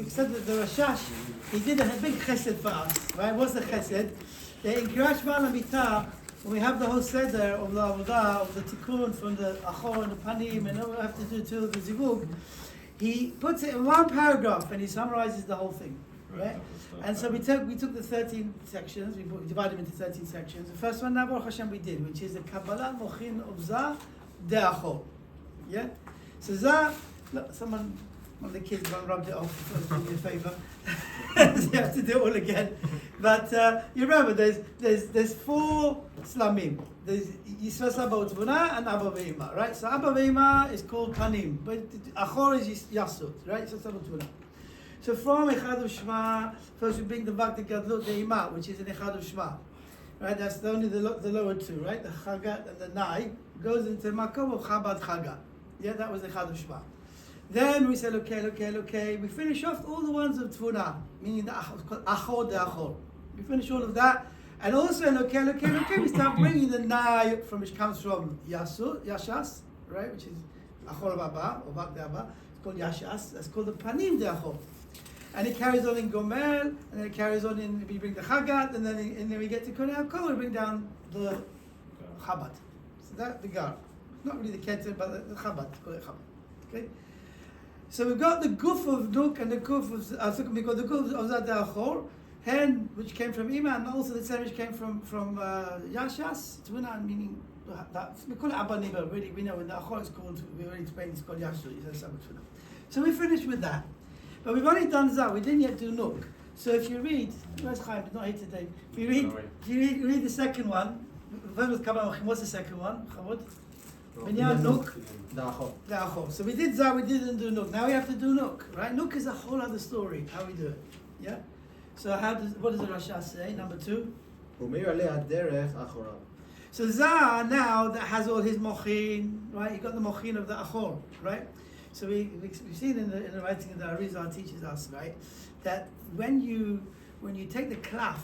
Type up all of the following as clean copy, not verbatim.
said that the Rashash, he did a big chesed for us, right? What's the chesed? That in Kirat Shema L'Mitah, when we have the whole seder of the avodah, of the tikkun from the achor and the panim, and all we have to do till the zivug, he puts it in one paragraph and he summarizes the whole thing, right? And so we took the 13 sections, we divided them into 13 sections. The first one, Baruch Hashem, we did, which is the ATBAH Mohin DeNuk. Yeah? So Zah, look, one of the kids rubbed it off, so do me a favor. You have to do it all again. But you remember, there's 4 slamim. There's Yisrael Saba Utvuna and Abba Ve'ima, right? So Abba Ve'ima is called Panim, but Achor is Yasut, right? Yisrael Saba Utvuna. So from Echad of Shema, first we bring the back the Gadlut De'ima, which is in Echad of Shema. Right, that's only the lower 2, right? The Chagat and the Nai goes into Makom of Chabad Chagat. Yeah, that was the Echad of Shema. Then we said, okay. We finish off all the ones of Tvuna, meaning the Achor DeAhor. We finish all of that. And also in okay, we start bringing the Nai from which comes from Yashas, right? Which is Achor of Abba, or Bak DeAhor. It's called Yashas. That's called the Panim DeAhor. And it carries on in Gomel, and then it carries on in, we bring the Chagat, and then we get to Konei HaKol, we bring down the Chabad. So that's the Gar. Not really the Keter, but the Chabad. Call it Chabad. Okay? So we've got the Guf of Nuk and the Guf of, we got the Guf of Zad DeAhor, Hen, which came from Ima, and also the same which came from Yashas, Tvuna, meaning that, we call it Abba Niba, really, we know when the Achor is called, we already explained it's called Yashas, so we finished with that. But we've only done Zah, we didn't yet do Nuk. So if you read, where's Chaim, he's not here today. If you read the second one, what's the second one? Chavod? Binyan Nuk DeAhor. So we did Zah, we didn't do Nuk. Now we have to do Nuk, right? Nuk is a whole other story, how we do it. Yeah? So what does the Rasha say? Number 2? So Zah now that has all his mochin, right? You got the mochin of the Achor, right? So we've seen in the writing of the Arizal teaches us, right, that when you take the klaf,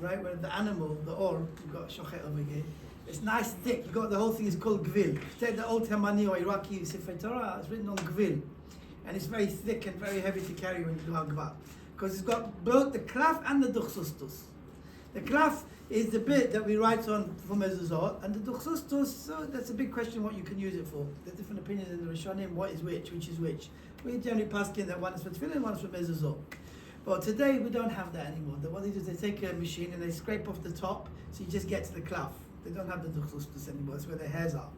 right, where the animal, the or, you've got shochet over here, it's nice thick. You got the whole thing is called gvil. You take the old Temani or Iraqi Sefer Torah, it's written on gvil, and it's very thick and very heavy to carry when you do hagvat, because it's got both the klaf and the duchsustus. The klaf is the bit that we write on for mezuzot, and the duchsustus, so that's a big question what you can use it for. There's different opinions in the Rishonim, what is which is which. We generally pass in that one is for tefillin, one is for mezuzot. But today we don't have that anymore. What they do is they take a machine and they scrape off the top, so you just get to the klaf. They don't have the duchsustus anymore, that's where their hairs are.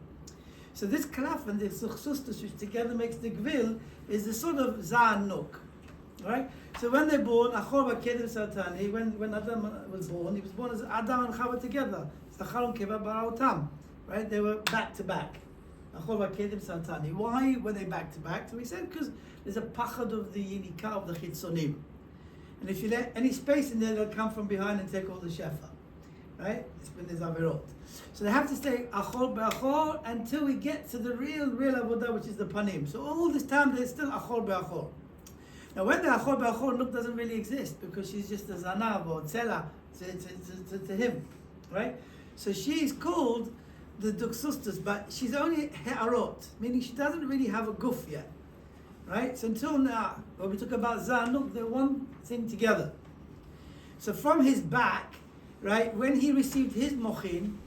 So this klaf and the duchsustus, which together makes the gvil, is the sort of Zah Nuk. Right? So when they're born, Achor Kedem Satani, when Adam was born, he was born as Adam and Chava together. Zachar Keva Barautam. Right? They were back to back. Achor Kedem Satani. Why were they back to back? So we said because there's a pachad of the yinika of the chitzonim. And if you let any space in there, they'll come from behind and take all the shefa. Right? It's when there's averot. So they have to stay Achor Be'achor until we get to the real avodah, which is the panim. So all this time there's still Achor Be'achor. Now when the Achor Be'achor, Nuk doesn't really exist because she's just a Zanav or Tzela to him, right? So she's called the Duxustus, but she's only He'arot, meaning she doesn't really have a guf yet, right? So until now, when we talk about Zah and Nuk, they're one thing together. So from his back, right, when he received his mochin,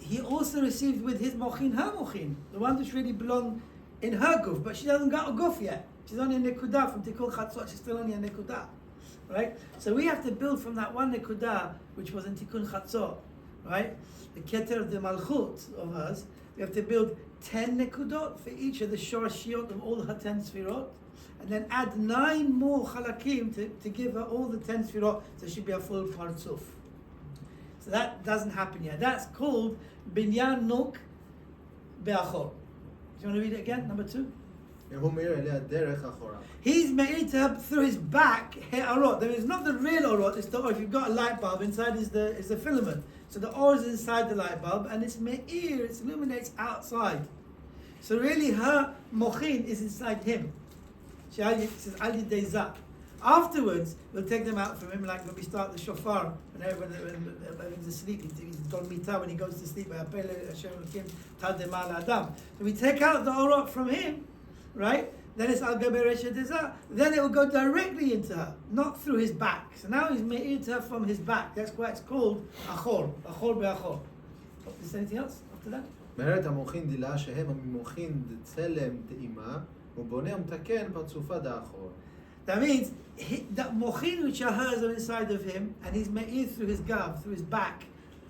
he also received with his mochin her mochin, the one which really belong in her guf, but she doesn't got a guf yet. She's only a nekudah from Tikkun Chatzot. She's still only a nekudah, right? So we have to build from that one nekudah, which was in Tikkun Chatzot, right? The keter of the malchut of hers. We have to build 10 nekudot for each of the shorashiyot of all her 10 sfirot, and then add 9 more chalakim to give her all the 10 sfirot, so she'll be a full partzuf. So that doesn't happen yet. That's called Binyan Nuk DeAhor. Do you want to read it again? Number 2. He's made to have through his back orot. There is not the real orot, it's the or. If you've got a light bulb, inside is the filament. So the or is inside the light bulb, and it's me'ir, it illuminates outside. So really her mochin is inside him. She says al yidei zah. Afterwards, we'll take them out from him, like when we start the shofar, when he's asleep, he's told mita when he goes to sleep. So we take out the orot from him, right? then it's al gabe resha deza, then it will go directly into her, not through his back. So now he's me'ir to her from his back. That's why it's called achor be'achor. Is there anything else after that? מרד המוחין דילה שהם המוחין דצלם דאימה ובונה ומתקן פרצופה דאחור. That means the mochin which are hers are inside of him, and he's me'ir through his gav, through his back,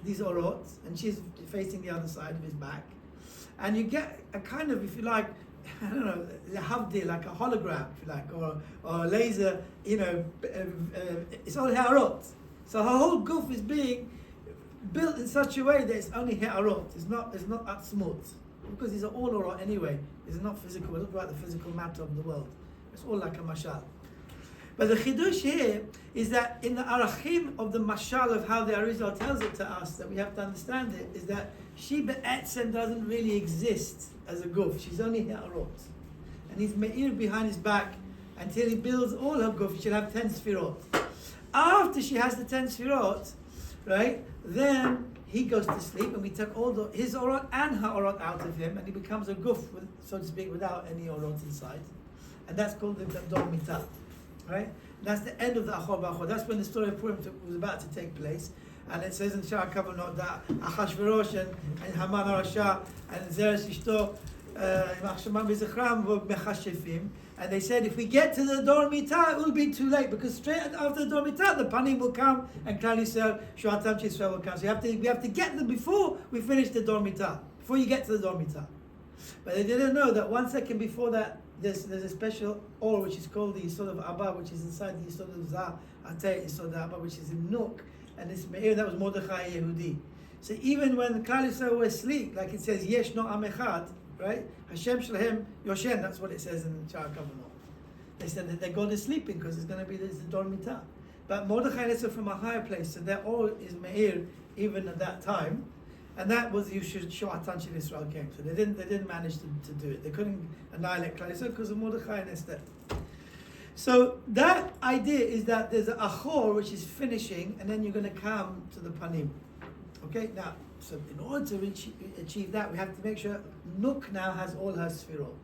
these orot, and she's facing the other side of his back. And you get a kind of, if you like, I don't know, havdi, like a hologram, if you like, or a laser, it's all ha'arot. So her whole goof is being built in such a way that it's only ha'arot, it's not atzmut. Because these are all orot anyway, it's not physical, we're talking about the physical matter of the world. It's all like a mashal. But the chidush here is that in the arachim of the mashal of how the Arizal tells it to us, that we have to understand it, is that she be'etzem doesn't really exist as a guf. She's only ha'arot. And he's me'ir behind his back until he builds all her guf. She'll have 10 sfirot. After she has the 10 sfirot, right, then he goes to sleep and we take all his orot and her orot out of him, and he becomes a guf, so to speak, without any orot inside. And that's called the Dor Mitah. Right? And that's the end of the Achor B'Achor. That's when the story of Purim was about to take place. And it says in Shah Kavanot that Achashverosh and Haman HaRasha and Zeresh Ishto Machshaman V'Zichram were Mechashefim. And they said, if we get to the Dor Mitah, it will be too late, because straight after the Dor Mitah, the Panim will come and Klal Yisrael, Shuatam Yisrael will come. So we have to get them before we finish the Dor Mitah, before you get to the Dor Mitah. But they didn't know that 1 second before that, there's a special or which is called the Yisod of ATBAH, which is inside the Yisod of Zah, Yisod of ATBAH, which is in Nuk, and it's Me'ir, that was Mordechai Yehudi. So even when the Klal Yisrael were asleep, like it says, Yesh no Am Echad, right? Hashem Shalahem Yoshen, that's what it says in Shah Kavanot. They said that their God is sleeping because it's going to be the Dor Mitah. But Mordechai is from a higher place, so their or is Me'ir even at that time. And that was the Shu'atan Shel Israel came. So they didn't manage to do it. They couldn't annihilate Klal Yisrael because of Mordechai and Esther. So that idea is that there's an achor which is finishing, and then you're going to come to the panim. Okay, now, so in order to achieve that, we have to make sure Nuk now has all her sfirot.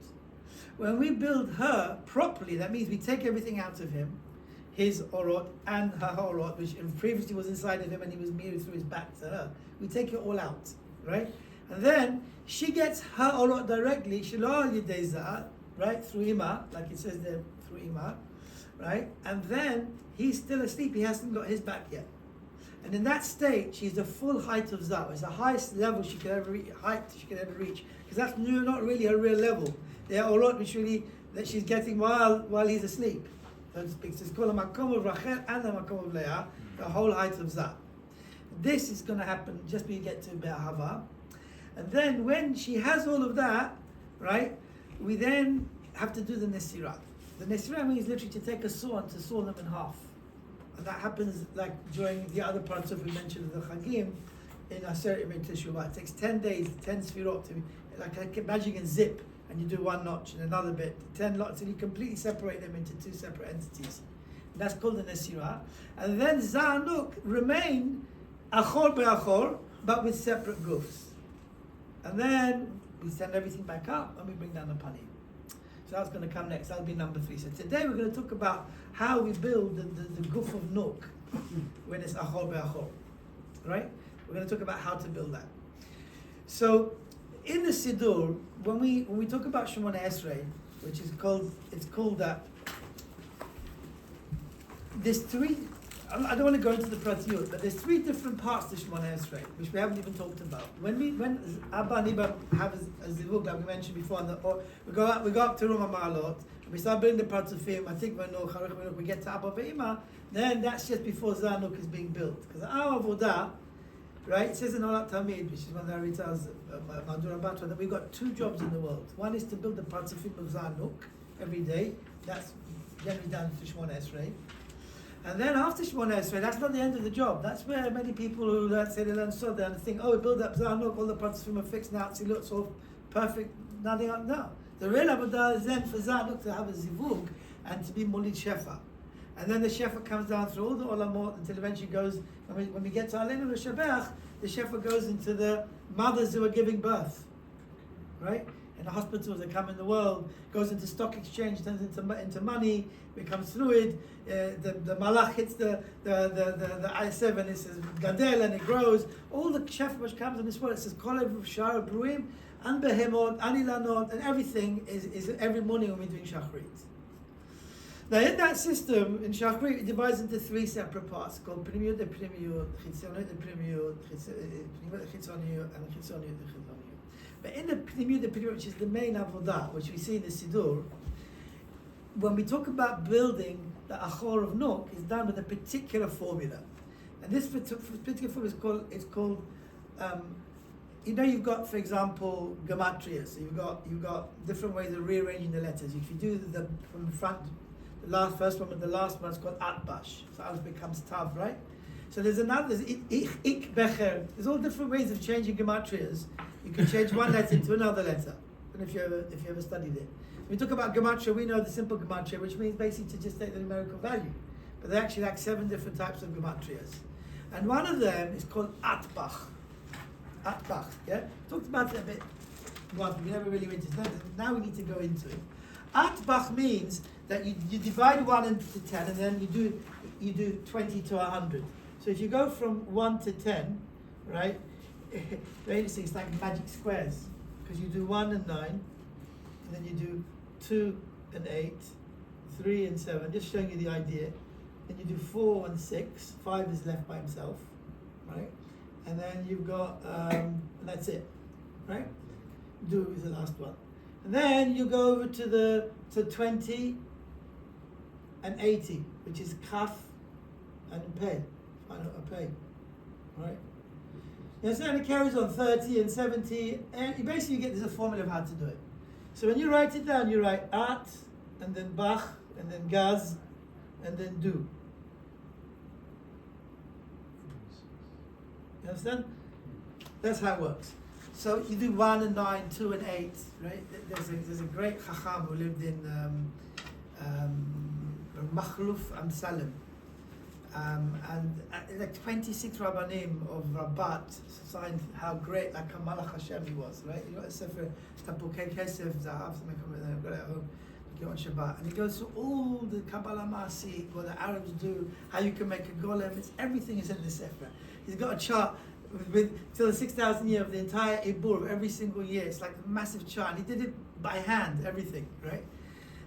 When we build her properly, that means we take everything out of him, his orot and her orot, which previously was inside of him and he was mirrored through his back to her. We take it all out, right? And then she gets her orot directly, Shilah Yedezah, right? Through Ima, like it says there, through Ima, right? And then he's still asleep, he hasn't got his back yet. And in that state, she's the full height of Zah. It's the highest level she could ever reach, because that's not really her real level. The orot which really that she's getting while he's asleep. So to speak. So it's called the Makom of Rachel and the Makom of Leah, the whole height of Zah. This is going to happen just when you get to Be'ahava. And then when she has all of that, right, we then have to do the Nesirah. The Nesirah means literally to take a saw and to saw them in half. And that happens like during the other parts of we mentioned the Chagim in Aseret Yemei Teshuvah. It takes 10 days, 10 sfirot, like imagine a zip, and you do one notch and another bit, 10 lots, and you completely separate them into two separate entities. And that's called the Nesirah. And then Zanuk remain Achor be'achor, but with separate gufs. And then we send everything back up and we bring down the panim. So that's going to come next. That'll be number 3. So today we're going to talk about how we build the guf of Nuk when it's Achor be'achor. Right? We're going to talk about how to build that. So in the Siddur, when we talk about Shemona Esrei, which is called that. There's 3. I don't want to go into the pratiyot, but there's 3 different parts to Shemona Esrei, which we haven't even talked about. When Abba and Iba have a zivug, like we mentioned before, we go up to Roma Ma'alot, and we start building the Parzufim. I think when we get to Abba Ve'ima, then that's just before Zanuk is being built. Because our avodah, right, it says in Olat Tamid, which is one of the Aritas, Madura Batra, that we've got 2 jobs in the world. One is to build the Parzufim of Zanuk every day. That's generally done for Shemona Esrei. And then after Shemona Esrei, that's not the end of the job. That's where many people who say they learn Soda and think, oh, we build up Zanuk, all the Parzufim are fixed now, it looks all perfect, nothing else. No. The real Avodah is then for Zanuk to have a zivug and to be Molid Shefa. And then the Shefa comes down through all the Olamot until eventually goes, when we get to Aleinu L'Shabach, the Shefa goes into the mothers who are giving birth. Right? in the hospitals that come in the world, goes into stock exchange, turns into money, becomes fluid. The malach hits the I7, it says gadel, and it grows. All the shefa which comes in this world, it says kolev shara bruim, and behemot, anilanot, and everything is every morning when we're doing shachrit. Now in that system, in shachrit, it divides into three separate parts called pnimiyut de pnimiyut, chitzoniyut de pnimiyut, pnimiyut de chitzoniyut, and chitzoniyut de chitzoniyut. But in the pnimiyut, which is the main avodah, which we see in the Siddur, when we talk about building the Achor of Nuk, it's done with a particular formula. And this particular formula is called you've got, for example, gematria. So you've got different ways of rearranging the letters. If you do from the front, the first one with the last one, it's called ATBAH. So Aleph becomes Tav, right? So there's Ik, Becher. There's all different ways of changing gematrias. You can change one letter into another letter. And if you ever studied it. When we talk about gematria, we know the simple gematria, which means basically to just take the numerical value. But they actually like 7 different types of gematrias. And one of them is called ATBAH. ATBAH, yeah? Talked about it a bit once, we never really went into it. Now we need to go into it. ATBAH means that you divide 1 into 10, and then you do 20 to 100. So if you go from 1 to 10, right, very interesting, it's like magic squares, because you do 1 and 9, and then you do 2 and 8, 3 and 7, just showing you the idea. Then you do 4 and 6, 5 is left by himself, right? And then you've got, and that's it, right? Do is the last one. And then you go over to 20 and 80, which is kaf and pay, final pay, right? You understand? It carries on 30 and 70, and you basically get this a formula of how to do it. So when you write it down, you write at, and then bach, and then gaz, and then do. You understand? That's how it works. So you do 1 and 9, 2 and 8, right? There's a great chacham who lived in Makhluf Amsalem. And like 26 Rabbanim of Rabat signed how great, like a Malach Hashem he was, right? You got a sefer, Tapukei Kesef, Zahav, something I've got it at home, on Shabbat. And he goes through all the Kabbalah Masi, what the Arabs do, how you can make a golem, everything is in the sefer. He's got a chart with till the 6,000 year of the entire Ibur of every single year. It's like a massive chart. And he did it by hand, everything, right?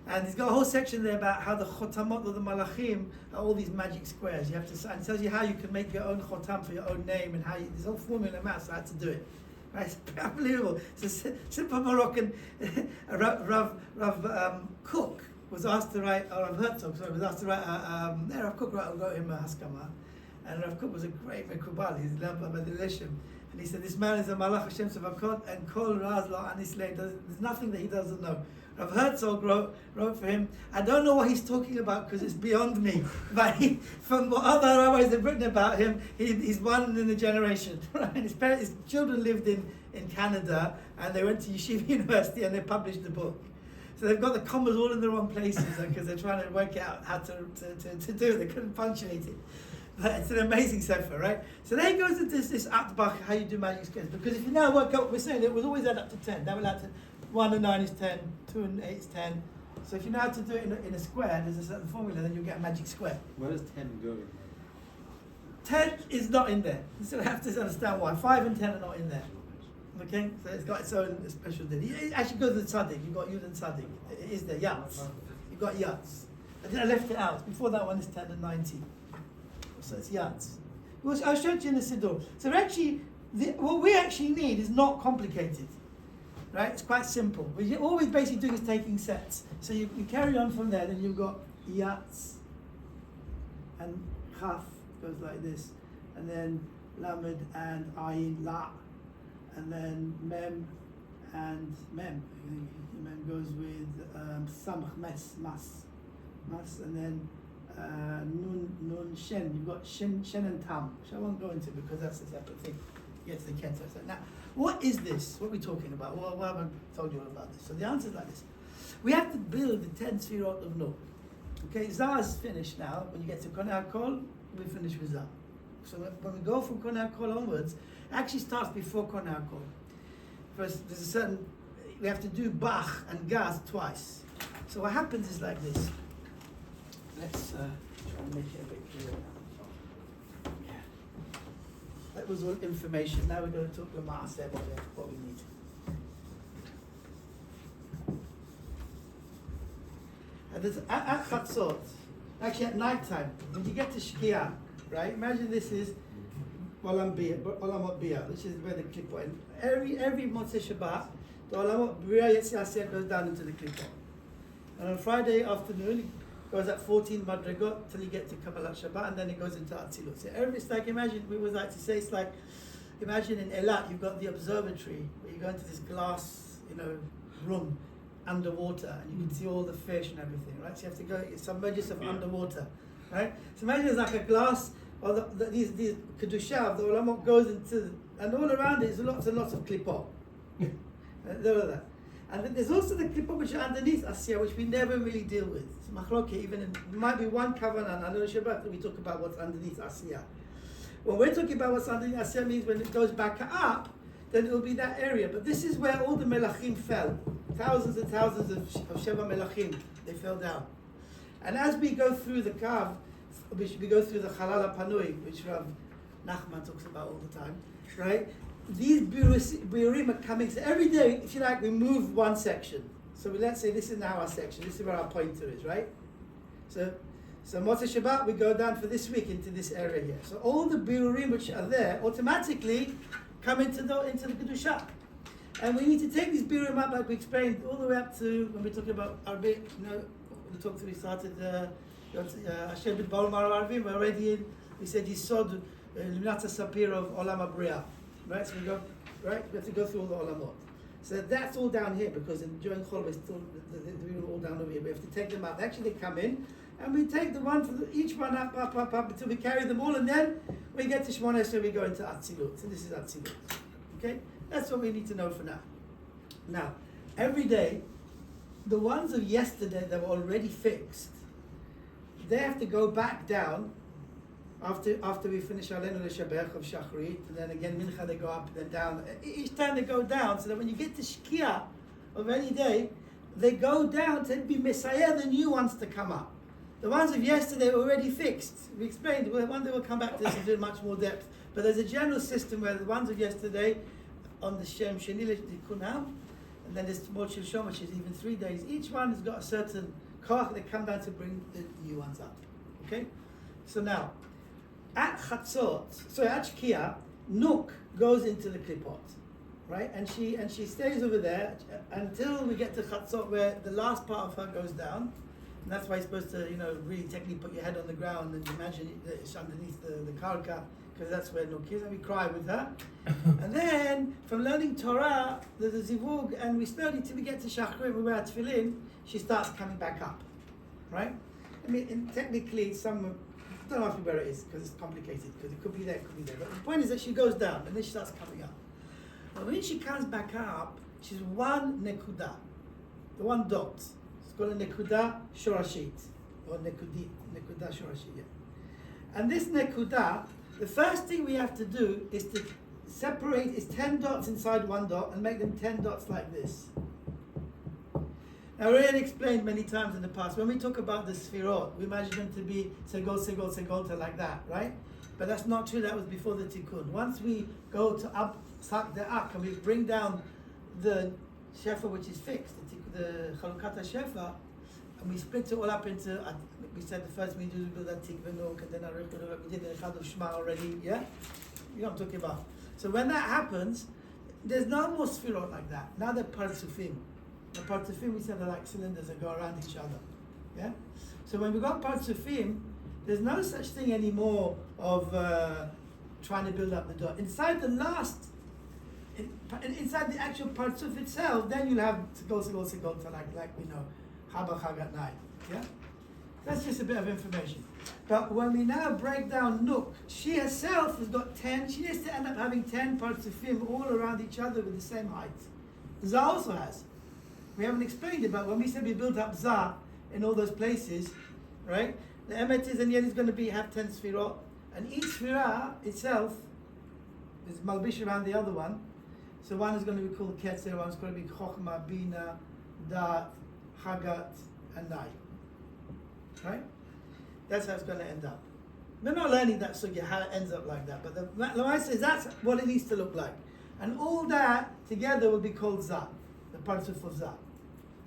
And he's got a whole section there about how the chotamot of the malachim are all these magic squares. You have to, and it tells you how you can make your own chotam for your own name, and how there's a whole formula math how to do it. Right? It's unbelievable. It's a simple Moroccan Rav Cook was asked to write, or Rav Herzog, sorry, was asked to write. Rav Cook wrote him a Haskama, and Rav Cook was a great Mekubal. He's learned by the Lishim. And he said, this man is a Malach Hashem Sevakot, and Kol Raz Lo Anislei. There's nothing that he doesn't know. Rav Herzog wrote for him, I don't know what he's talking about because it's beyond me. But from what other rabbis have written about him, he's one in a generation. Right? His children lived in Canada, and they went to Yeshiva University, and they published the book. So they've got the commas all in the wrong places because they're trying to work out how to do it. They couldn't punctuate it. But it's an amazing sefer, right? So there goes into this ATBAH, how you do magic squares. Because if you now work out what we're saying, it was always add up to 10. That will add to 1 and 9 is 10, 2 and 8 is 10. So if you know how to do it in a square, there's a certain formula, then you'll get a magic square. Where does 10 go in? 10 is not in there. So you have to understand why. 5 and 10 are not in there. Okay? So it's got its own special thing. It actually goes with Tzaddik. You've got Yud and Tzaddik. It is there, Yats. You've got Yats. I left it out. Before that one is 10 and 90. So it's Yats. Well, I'll show it you in the Siddur. So actually, what we actually need is not complicated. Right? It's quite simple. All we're basically doing is taking sets. So you carry on from there, then you've got Yats, and Chaf goes like this, and then Lamed and Ayin La, and then Mem and Mem. Mem goes with Samach Mas, and then Nun Shen. You've got Shen and Tam, which I won't go into because that's a separate thing. Gets the Keter. So now, what is this? What are we talking about? Well, I haven't told you all about this. So the answer is like this. We have to build the 10 Sfirot of Nuk. Okay, Zah is finished now. When you get to Konei HaKol, we finish with Zah. So when we go from Konei HaKol onwards, it actually starts before Konei HaKol. First, there's a certain, we have to do Bach and Gaz twice. So what happens is like this. Let's try and make it a bit clearer. Yeah. That was all information. Now we're going to talk Lama'aseh, what we need. And there's at Chatzot, actually at night time, when you get to Shkia, right? Imagine this is Olamot Bia, which is where the Klippot. And every Motzei Shabbat, the Olamot Bria Yetziasiyah goes down into the Klippot. And on Friday afternoon, it goes at 14 Madrigot till you get to Kabbalat Shabbat, and then it goes into Atzilut. So it's like, imagine, we would like to say, it's like, imagine in Eilat, you've got the observatory, where you go into this glass, room, underwater, and you can see all the fish and everything, right? So you have to go, submerge yourself underwater, right? So imagine it's like a glass, or these Kedusha, the Olamot goes into, and all around it is lots and lots of Klippot. All of that. And then there's also the Klippot which are underneath Asiyah, which we never really deal with. It's machloket, even there might be one kavanah, and on Shabbat that we talk about what's underneath Asiyah. When we're talking about what's underneath Asiyah means when it goes back up, then it will be that area. But this is where all the melachim fell. Thousands and thousands of Sheva melachim, they fell down. And as we go through the Kav, we go through the Chalal HaPanui, which Rav Nachman talks about all the time, right? These biurim are coming. So every day, if you like, we move one section. So let's say this is now our section. This is where our pointer is, right? So Motzei Shabbat, we go down for this week into this area here. So all the biurim which are there automatically come into the Kedusha. And we need to take these biurim up, like we explained, all the way up to when we're talking about Arvit. We started Asher B'Dvar Arvim. We're already in. We said Yisod Luminat Sapir of Olam HaBriah. Right, so we go, right? We have to go through all the Olamot. So that's all down here because during Chol we're still we're all down over here. We have to take them up. Actually, they come in, and we take the one for each one up until we carry them all, and then we get to Shmoneh, so we go into Atzilut. So this is Atzilut. Okay, that's what we need to know for now. Now, every day, the ones of yesterday that were already fixed, they have to go back down. After we finish Aleinu L'Shabech of Shachrit, and then again Mincha they go up and then down. Each time they go down, so that when you get to Shkia of any day, they go down to be Messiah, the new ones to come up. The ones of yesterday were already fixed. We explained, one day we'll come back to this and do much more depth. But there's a general system where the ones of yesterday, on the Shem Sheni L'Tikunam, and then there's more Shilshom, which is even 3 days. Each one has got a certain koach, they come down to bring the new ones up. Okay? So now, at Chatzot, so at Shkia, Nuk goes into the Klippot, right? And she stays over there until we get to Chatzot, where the last part of her goes down. And that's why you're supposed to, really technically put your head on the ground and imagine that it's underneath the karka, because that's where Nuk is, and we cry with her. And then, from learning Torah, there's a zivug, and we slowly, till we get to Shachrit, we wear tefillin, she starts coming back up, right? I mean, technically, don't ask me where it is, because it's complicated, because it could be there, it could be there. But the point is that she goes down, and then she starts coming up. But when she comes back up, she's one nekuda, the one dot. It's called a nekuda shorashit, or nekuda shorashit, yeah. And this nekuda, the first thing we have to do is to separate, is 10 dots inside one dot, and make them 10 dots like this. Now, I already explained many times in the past, when we talk about the Sfirot, we imagine them to be segolta like that, right? But that's not true, that was before the Tikkun. Once we go to up, sak the ak, and we bring down the Shefa which is fixed, the Chalukata Shefa, and we split it all up into, we said the first we do the Tikva Nuk, and then we did the Echad of Shema already, yeah? You know what I'm talking about. So when that happens, there's no more Sfirot like that. Now they're Parzufim. The Parzufim, we said, are like cylinders that go around each other. Yeah? So when we got Parzufim, there's no such thing anymore of trying to build up the dot. Inside the last, inside the actual Parzuf itself, then you'll have segol, like we know, Chag at night. Yeah? That's just a bit of information. But when we now break down Nuk, she herself has got 10, she needs to end up having 10 Parzufim all around each other with the same height. Zah also has. We haven't explained it, but when we said we built up Zah in all those places, right? The Emet is and Yen is going to have 10 Sfirot, and each Sfirah itself is Malbish around the other one. So one is going to be called Ketzer, one's going to be Chokhmah, Bina, Da'at, Hagat, and Nai. Right? That's how it's going to end up. We're not learning that sugya, how it ends up like that, but the Lamai says that's what it needs to look like. And all that together will be called Za, the Parsuf of Za.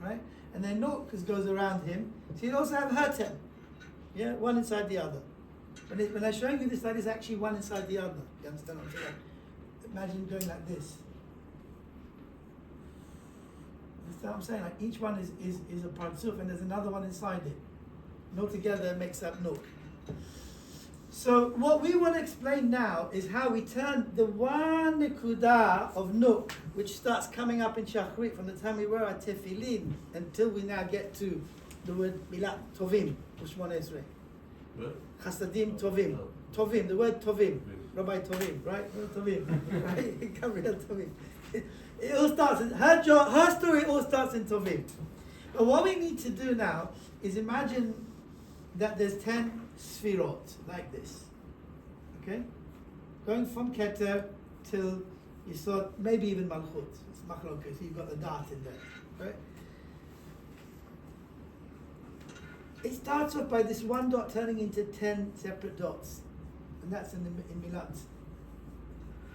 Right? And then Nuk goes around him. So you also have Hertem. Yeah, one inside the other. When I'm showing you this, that is actually one inside the other. You understand what I'm saying? Imagine going like this. Understand what I'm saying? Like each one is a Parsuf and there's another one inside it. And all together makes up Nuk. So what we want to explain now is how we turn the one nekuda of Nuk, which starts coming up in Shachrit from the time we wear our tefillin until we now get to the word milat tovim, Ushmon Esrei. Chasadim tovim. Tovim, the word tovim. Rabbi Tovim, right? Tovim. Right? Gabriel Tovim. It all starts, her story all starts in Tovim. But what we need to do now is imagine that there's 10 sfirot, like this. Okay? Going from Keter till you saw maybe even Malchut. It's Machlokas, so you've got the dart in there. Right? It starts off by this one dot turning into 10 separate dots. And that's in Milat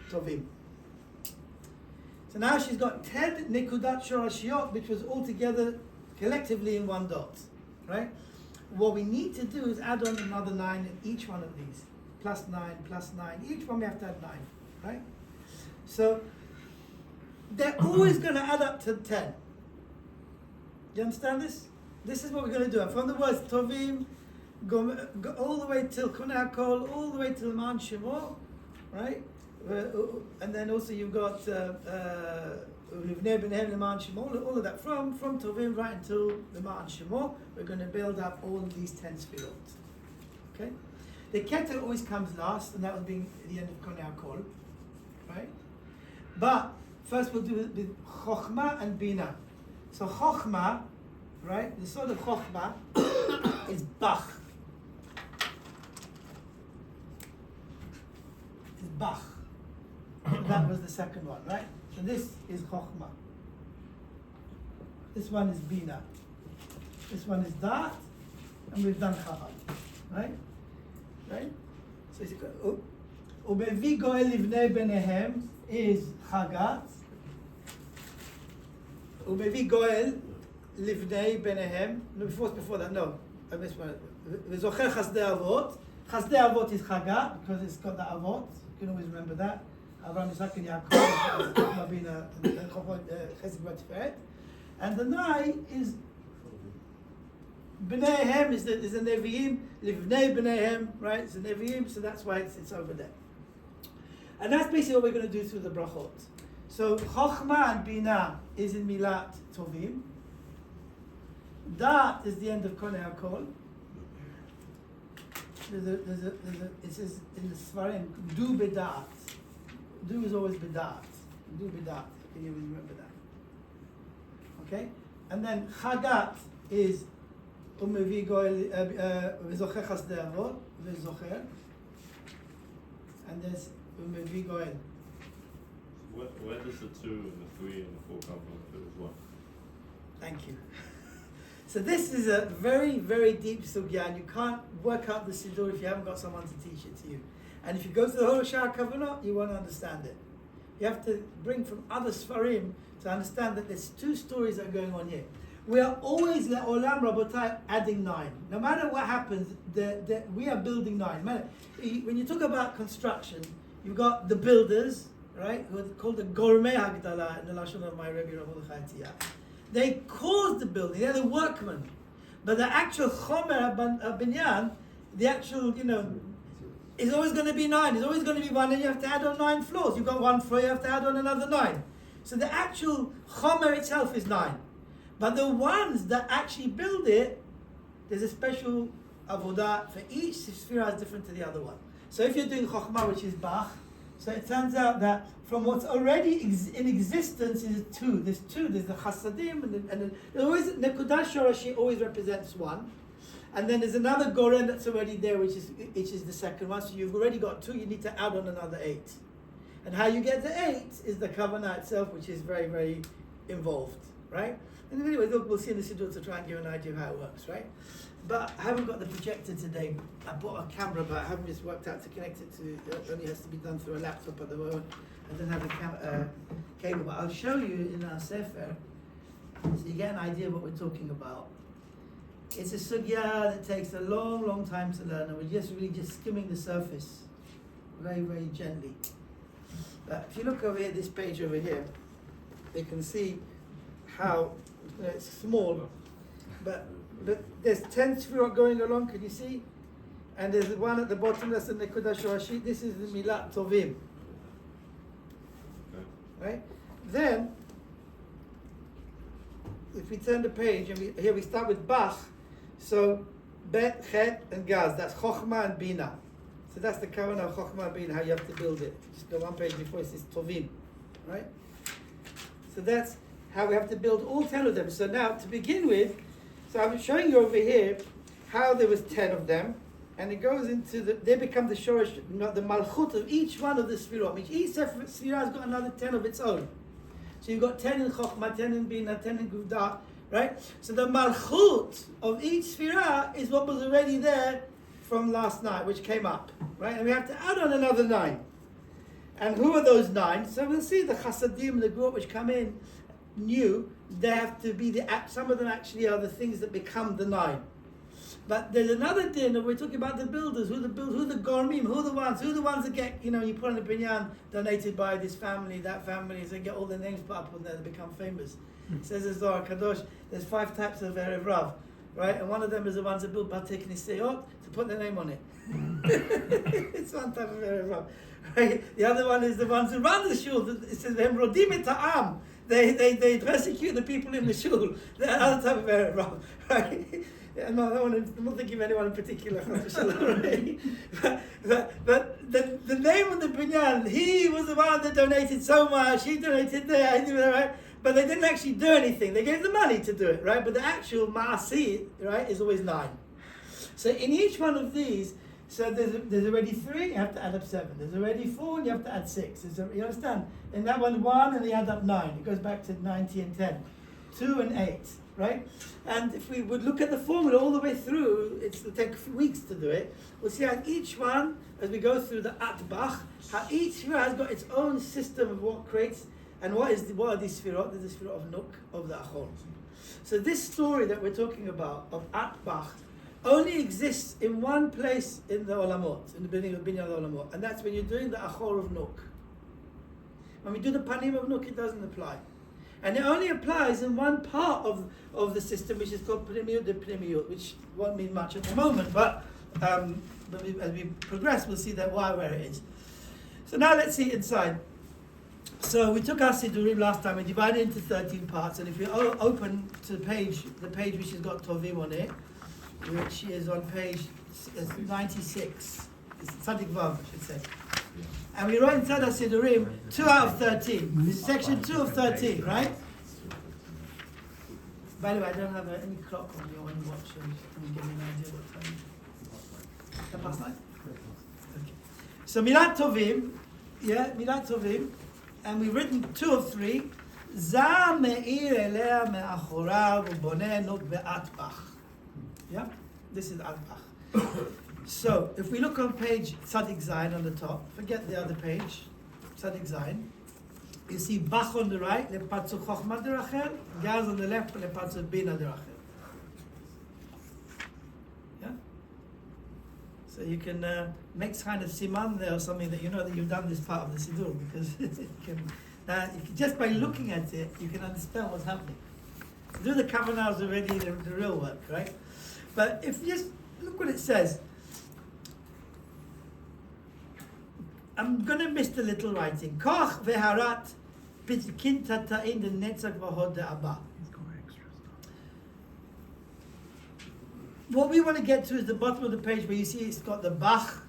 Tovim. So now she's got 10 Nekudat Shorashiyot, which was all together collectively in one dot. Right? What we need to do is add on another 9 in each one of these. Plus 9, plus 9. Each one we have to add 9. Right? So they're always going to add up to 10. You understand this? This is what we're going to do. And from the words Tovim, go all the way till Kunei Kol, all the way till Man Shemo, right? And then also you've got Livnei B'neihem L'man Shemo, all of that from Tovim right until L'man Shemo. We're going to build up all of these 10 sfirot. Okay? The Keter always comes last, and that will be the end of Kunei Kol, right? But first we'll do it with Chokhmah and Bina. So Chokhmah, right? The sort of Chokhmah is Bach. Is Bach. That was the second one, right? So this is Chokhmah. This one is Bina. This one is Da'at, and we've done Chabad, right? Right? So it's Ubevi Goel Livnei B'neihem is Chagat. Ubevi Goel Livnei B'neihem. No, before that, no. I missed one. V'zocher Chasdei Avot. Chasdei Avot is Chagat because it's got the Avot. You can always remember that. Avraham, Yitzchak, and Yaakov, Chokhmah, Bina, and Chesed V'Tiferet. And the Nai is B'neihem is the Nevi'im, Livnei B'neihem, right? It's the Nevi'im, so that's why it's over there. And that's basically what we're going to do through the brachot. So Chokhmah and Bina is in Milat Tovim. Da'at is the end of Konei HaKol. It says in the Svarim, do B'da'at. Do is always B'da'at. Do B'da'at. Can you remember that? Okay? And then Chagat is Umevi Goel V'zocher Chasdei Avot V'zocher. And there's Umevi Goel. Where does the 2 and the 3 and the 4 come from if it was 1? Thank you. So this is a very, very deep sugya, and you can't work out the siddur if you haven't got someone to teach it to you. And if you go to the whole Shah Kavanah, you won't understand it. You have to bring from other Sfarim to understand that there's 2 stories that are going on here. We are always, Olam Rabotai, adding 9. No matter what happens, we are building 9. When you talk about construction, you've got the builders, right, who are called the Gormei Hagdala in the Lashon of my Rebbe Rav Mordechai Tzia. They caused the building, they're the workmen. But the actual Chomer Binyan, the actual, is always going to be 9. It's always going to be 1, and you have to add on 9 floors. You've got 1 floor, you have to add on another 9. So the actual Chomer itself is 9. But the ones that actually build it, there's a special avodah for each sphera is different to the other one. So if you're doing Chokhmah, which is Bach, so it turns out that from what's already in existence is 2. There's 2. There's the Chasadim, and always Nekudah Shorashi always represents 1. And then there's another Goren that's already there, which is the second one. So you've already got 2. You need to add on another 8. And how you get to 8 is the kavanah itself, which is very, very involved, right? And anyway, we'll see in the Siddur to try and give an idea of how it works, right? But I haven't got the projector today. I bought a camera, but I haven't just worked out to connect it to. It only has to be done through a laptop at the moment. I don't have a cable, but I'll show you in our Sefer so you get an idea of what we're talking about. It's a sugya that takes a long, long time to learn, and we're just really just skimming the surface, very, very gently. But if you look over here, this page over here, you can see how it's small, but there's 10 sfirot going along. Can you see? And there's one at the bottom that's the Nekuda Shorashit. This is the Milat Tovim. Right? Then, if we turn the page, and here we start with Bach. So, Bet, Chet, and Gaz. That's Chochmah and Bina. So that's the kavanah of Chochmah and Bina, how you have to build it. Just go one page before it says Tovim. Right? So that's how we have to build all 10 of them. So now, to begin with, so I'm showing you over here how there was 10 of them. And it goes into they become the shoresh, the malchut of each one of the sfirot. Each sfirah has got another 10 of its own. So you've got 10 in Chochmah, 10 in Bina, 10 in Guvdah, right? So the malchut of each sfirah is what was already there from last night, which came up, right? And we have to add on another 9. And who are those 9? So we'll see the chasadim, the group which come in new, they have to be some of them actually are the things that become the 9. But there's another din that we're talking about the builders, who the gormim, who the ones that get, you put on the binyan donated by this family, that family, so they get all their names put up on there, they become famous. It says in Zohar Kadosh, there's 5 types of Erev Rav, right? And one of them is the ones that build Batei Knesset to put their name on it. It's one type of Erev Rav, right? The other one is the ones who run the shul. It says V'hem rodim et ha'am. They persecute the people in the shul. They're another type of Erev Rav, right? I'm not thinking of anyone in particular, right? but the name of the binyan, he was the one that donated so much, he donated there, right? But they didn't actually do anything. They gave the money to do it, right? But the actual ma'asi, right, is always 9. So in each one of these, so there's already 3, you have to add up 7. There's already 4, and you have to add 6. You understand? In that one, 1, and you add up 9. It goes back to 90 and 10. 2 and 8. Right? And if we would look at the formula all the way through, it'll take a few weeks to do it. We'll see how each one, as we go through the ATBAH, how each sfirah has got its own system of what creates, and what are these sfirot? There's the sfirot of Nuk, of the Ahor. So this story that we're talking about, of ATBAH, only exists in one place in the Olamot, in the beginning of Binyan Olamot, and that's when you're doing the Ahor of Nuk. When we do the Panim of Nuk, it doesn't apply. And it only applies in one part of the system, which is called Pnimiyut de Pnimiyut, which won't mean much at the moment, but as we progress, we'll see that where it is. So now let's see inside. So we took our Siddurim last time, we divided it into 13 parts, and if you open to the page which has got Tovim on it, which is on page 96, it's Tzadik Vav, I should say. And we wrote inside our Siddurim 2 out of 13. This is section 2 of 13, right? By the way, I don't have any clock on me or any watch, so can you give me an idea what time? 10 past 9? Okay. So Milat Tovim, Milat Tovim, and we've written 2 of 3. Za me'ir elea me'achorav u'boneh nuk be'atbach. Yeah? This is Atbach. So, if we look on page Tzadik Zayin on the top, forget the other page, Tzadik Zayin, you see Bach on the right, Lepatzu Chochmah derachel, Gaz on the left, Lepatzu Bina derachel. Yeah? So you can make kind of siman there or something that you know that you've done this part of the Siddur, because just by looking at it, you can understand what's happening. To do the kavanah is already the real work, right? But if you just look what it says, I'm going to miss the little writing. Koch veharat pitkin tata'in the netzach v'hod de'abah. What we want to get to is the bottom of the page where you see it's got the Bach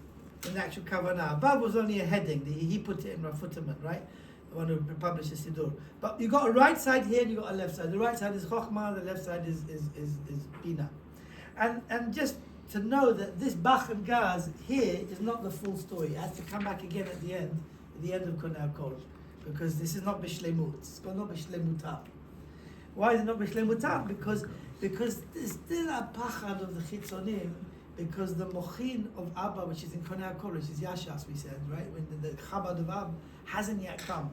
in the actual kavanah. Bach was only a heading. He put it in Rafutaman, right? The one who published the Siddur. But you got a right side here and you got a left side. The right side is Chochmah, the left side is Bina. And just to know that this Bach and Gaz here is not the full story. It has to come back again at the end. the end of Kunal Kol, because this is not Bishlemut. It's not Bishlemutam. Why is it not Bishlemutam? Because there's still a pachad of the Chitzonim, because the Mohin of Abba, which is in Kunal Kol, which is Yashas, we said, right? When the Chabad of Abba hasn't yet come.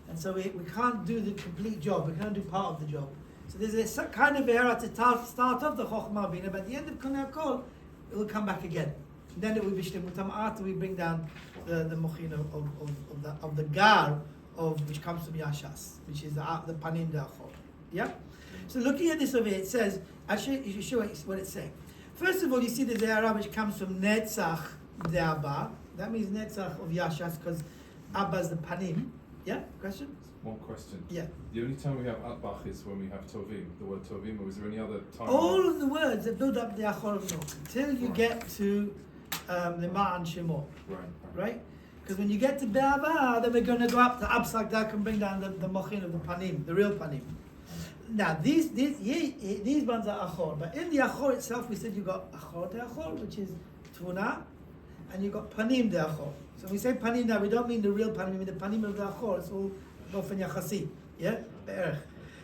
And so we can't do the complete job, we can't do part of the job. So there's a kind of era to start off the Chokhmah Bina, but at the end of Kunal Kol, it will come back again. And then it will be Shlemutam after we bring down the Mohin of the Gar, which comes from Yashas, which is the Panim DeAhor. Yeah? So looking at this over here, it says, actually, you should show what it's saying. First of all, you see the Ze'ara which comes from Netzach DeAhor. That means Netzach of Yashas, because Abba is the Panim. Yeah? Question? One question. Yeah. The only time we have ATBAH is when we have Tovim, the word Tovim, or is there any other time? All of the words that build up the Achor of Nok, until you get to the Ma'an Shemor. Right? Because when you get to Be'ava, then we're going to go up to Absak Dak and bring down the Mochin of the Panim, the real Panim. Now, these ones are Achor, but in the Achor itself, we said you got Achor DeAhor, which is Tuna, and you got Panim DeAhor. So when we say Panim now, we don't mean the real Panim, we mean the Panim of the Achor. It's all Gofen Yachasi, yeah?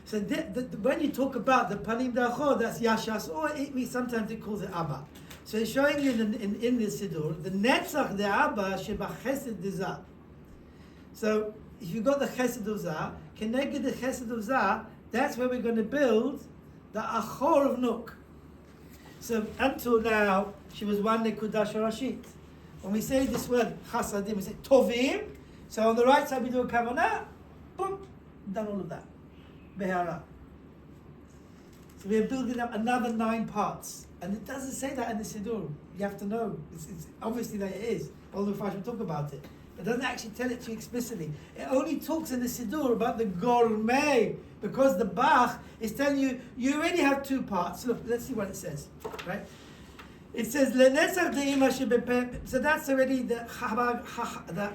So when you talk about the Panim DeAhor, that's Yashas, or sometimes it calls it Abba. So it's showing you in the Siddur, the Netzach DeAbba Sheba Chesed Dezah. So if you got the Chesed of Zah, connected the Chesed of Zah, that's where we're going to build the Achor of Nuk. So until now, she was one Nekudah Shorashit. When we say this word Chasadim, we say Tovim. So on the right side we do a Kavanah, boom, done all of that. Behara. So we are building up another 9 parts. And it doesn't say that in the Siddur. You have to know. It's obviously that it is. All the Mepharshim talk about it. It doesn't actually tell it to you explicitly. It only talks in the Siddur about the Gourmet, because the Bach is telling you, you already have 2 parts. Look, let's see what it says. Right? It says, so that's already the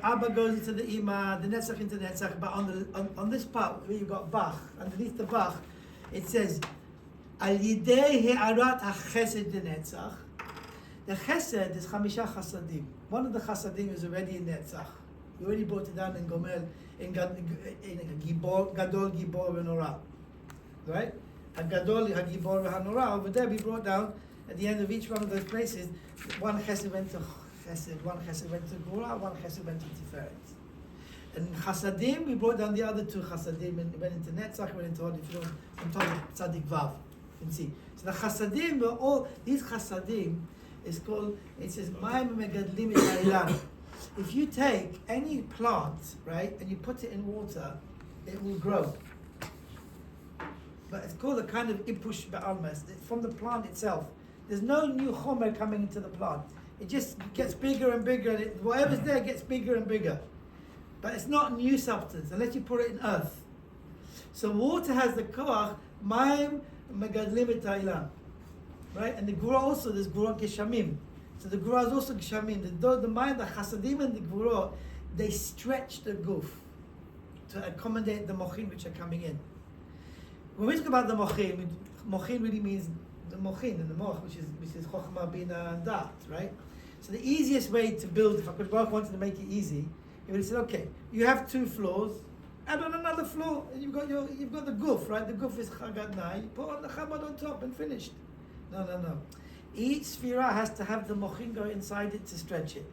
Abba goes into the Ima, the Netzach into the Netzach, but on this part where you've got Bach, underneath the Bach, it says, Al Yidei He'arat HaChesed DeNetzach. The Chesed is Chamisha Chasadim. One of the Chasadim is already in Netzach. You already brought it down in Gomel, in Gibor, Gadol, Gibor, Venorah. Right? Gadol, Gibor, Venorah. Over there we brought down, at the end of each one of those places, one Chesed went to Chesed, one Chesed went to Gura, one Chesed went to Tiferet. And Chasadim, we brought down the other 2 Chasadim, and went into Netzach, went into Odifron, on top of Tzadik Vav. You can see. So the Chasadim, all these Chasadim, is called, it says, Ma'im Megadlim Ilan. If you take any plant, right, and you put it in water, it will grow. But it's called a kind of Ipush Ba'almas. It's from the plant itself. There's no new Chomer coming into the plant. It just gets bigger and bigger, and whatever's there gets bigger and bigger. But it's not new substance, unless you put it in earth. So water has the koach, Ma'im Megadlim Ilan. Right? And the Gura also, there's Gura Geshamim. So the Gura is also Geshamim. The mind, the Chasadim and the Gura, they stretch the guf to accommodate the Mochin which are coming in. When we talk about the Mochin, Mochin really means the Mochin and the Moch, which is Chokhmah, Bina, and Dat, right? So the easiest way to build, if HaKadosh Baruch Hu wanted to make it easy, he would have said, okay, you have 2 floors, add on another floor, and you've got the guf, right? The guf is Chagat Nai, you put on the Chabad on top and finished. No. Each sphera has to have the mochin go inside it to stretch it.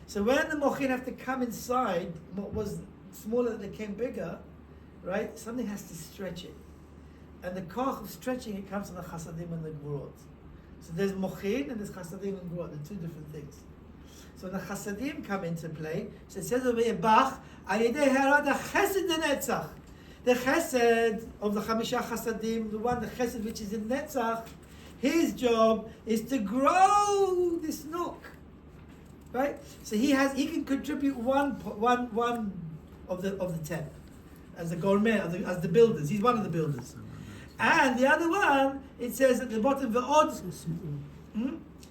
So when the mochin have to come inside, what was smaller that became bigger, right? Something has to stretch it. And the koch of stretching it comes from the chasadim and the gvurot. So there's mochin and there's chasadim and gvurot. They're 2 different things. So when the chasadim come into play, so it says over here, Bach, Al Yidei He'arat HaChesed DeNetzach. The chesed of the Chamisha Chasadim, the one, the chesed which is in Netzach, his job is to grow this nook, right? So he can contribute one of the 10 as the gourmet, as the builders. He's one of the builders, and the other one, it says at the bottom, the odd.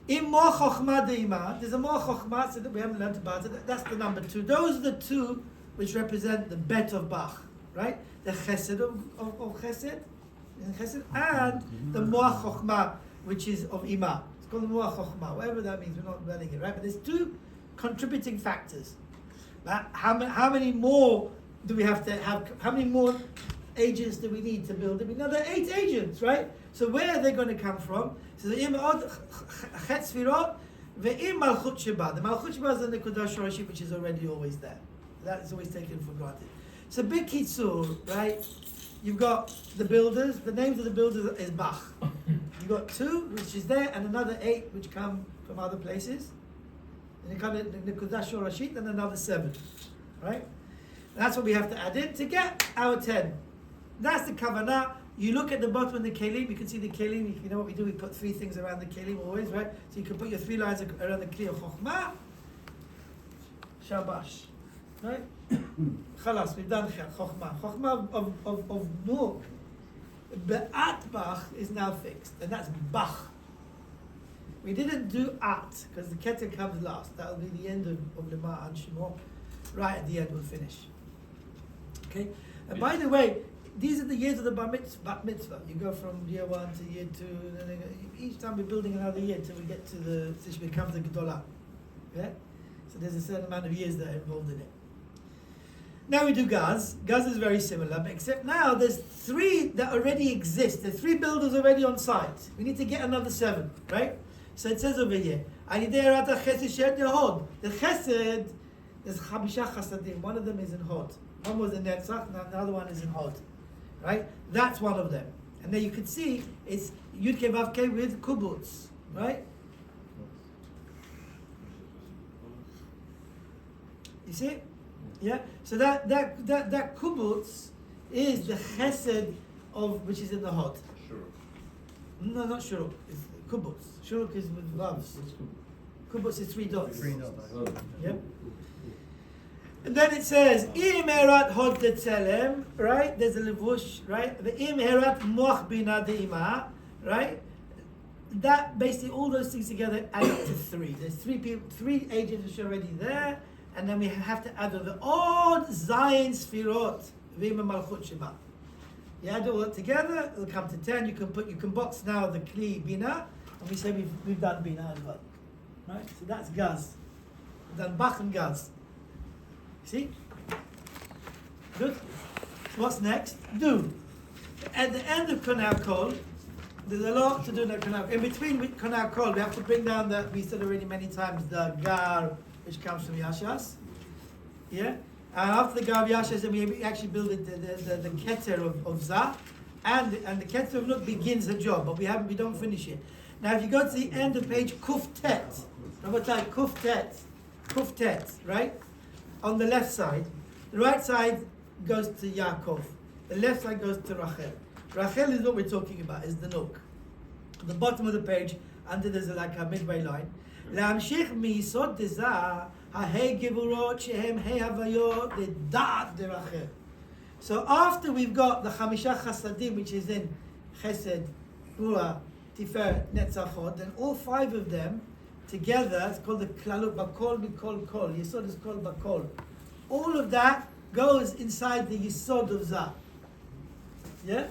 In more chokhmah deima, there's a more chokhmah so that we haven't learned about it. That's the number 2. Those are the 2 which represent the bet of Bach. Right? The chesed of chesed, and the moach chokhmah, which is of ima. It's called the moach chokhmah, whatever that means, we're not learning it, right? But there's 2 contributing factors. But how many more do we have to have? How many more agents do we need to build it? Another 8 agents, right? So where are they going to come from? So the Chet Sfirot, ve'im Malchut Sheba. The Malchut Sheba is the Nekudah Shorashit, which is already always there. That is always taken for granted. So Big Kitzur, right? You've got the builders. The names of the builders is Bach. You've got 2, which is there, and another 8, which come from other places. And you kind of Nekudah Shorashit, and another 7, right? That's what we have to add in to get our 10. That's the kavanah. You look at the bottom of the kelim, you can see the kelim. You know what we do? We put 3 things around the kelim always, right? So you can put your 3 lines around the kli of chokhmah, shabash, right? Chalas, we've done chokhmah. Chokhmah of Nuk, be'atbach is now fixed, and that's bach. We didn't do at, because the keter comes last. That will be the end of Lema and Shemor. Right at the end, we'll finish. Okay? And by the way, these are the years of the bat mitzvah. You go from year 1 to year 2, and then each time we're building another year till we get to till she becomes a Gedolah. Okay? So there's a certain amount of years that are involved in it. Now we do Gaz. Gaz is very similar, but except now there's 3 that already exist. There's 3 builders already on site. We need to get another 7, right? So it says over here, the Chesed, there's Chabisha Chasadim. One of them is in Hod. One was in Netzach, and the other one is in Hod. Right? That's one of them. And then you can see it's Yud Kei Vav Kei with Kubutz. Right? You see? Yeah? So that Kubutz is the Chesed of which is in the Hod. Sure. No, not Shuruk. It's Kubutz. Shuruk is with Vavs. Kubutz is 3 dots. 3 dots. Yep. And then it says, Im Herat Hod Tetzelem, right? There's a levush, right? The Im Herat Moch Bina De'ima, right? That basically all those things together add up to 3. There's 3 people, 3 agents which are already there, and then we have to add the odd Zayin Sfirot, Vima Malchut Shema. You add all that together, it'll come to 10. You can box now the Kli Bina, and we say we've done Bina as well, right? So that's Gaz. We've done Bach and Gaz. See? Good. What's next? Do. At the end of Konal Kol, there's a lot to do in Konal. In between Konal Kol, we have to bring down the, we said already many times, the Gar, which comes from Yashas. Yeah? And after the Gar of Yashas, then we actually build the Keter of Zah. And the Keter of Nuk begins the job, but we don't finish it. Now if you go to the end of page Kuf Tet, Kuf Tet, right? On the left side, the right side goes to Yaakov, the left side goes to Rachel. Rachel is what we're talking about, is the Nuk. At the bottom of the page, under there's like a midway line. להמשיך מיסוד דזה, ההי גבורות שהם הי הוויות לדעת דרחל. So after we've got the Chamisha Chasadim, which is in Chesed, Bura, Tiferet, Netzach, Hod, then all 5 of them together, it's called the Klalut, Bakol, Mikol, Kol. Yisod is called Bakol. All of that goes inside the Yisod of Zah. Yeah?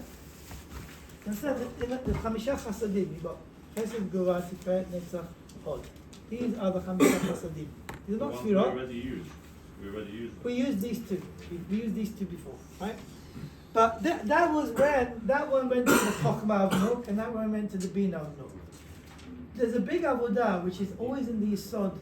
Instead, the Chamisha Chasadim, you've got Chesed, Gura, Tiferet, Netzach, Hod. These are the Chamisha Chasadim. These are not We Sfirot. already used. We used these 2. We used these 2 before, right? But that was when that one went to the Chokhmah of Nuk, and that one went to the Bina of Nuk. There's a big avodah which is always in the Yisod.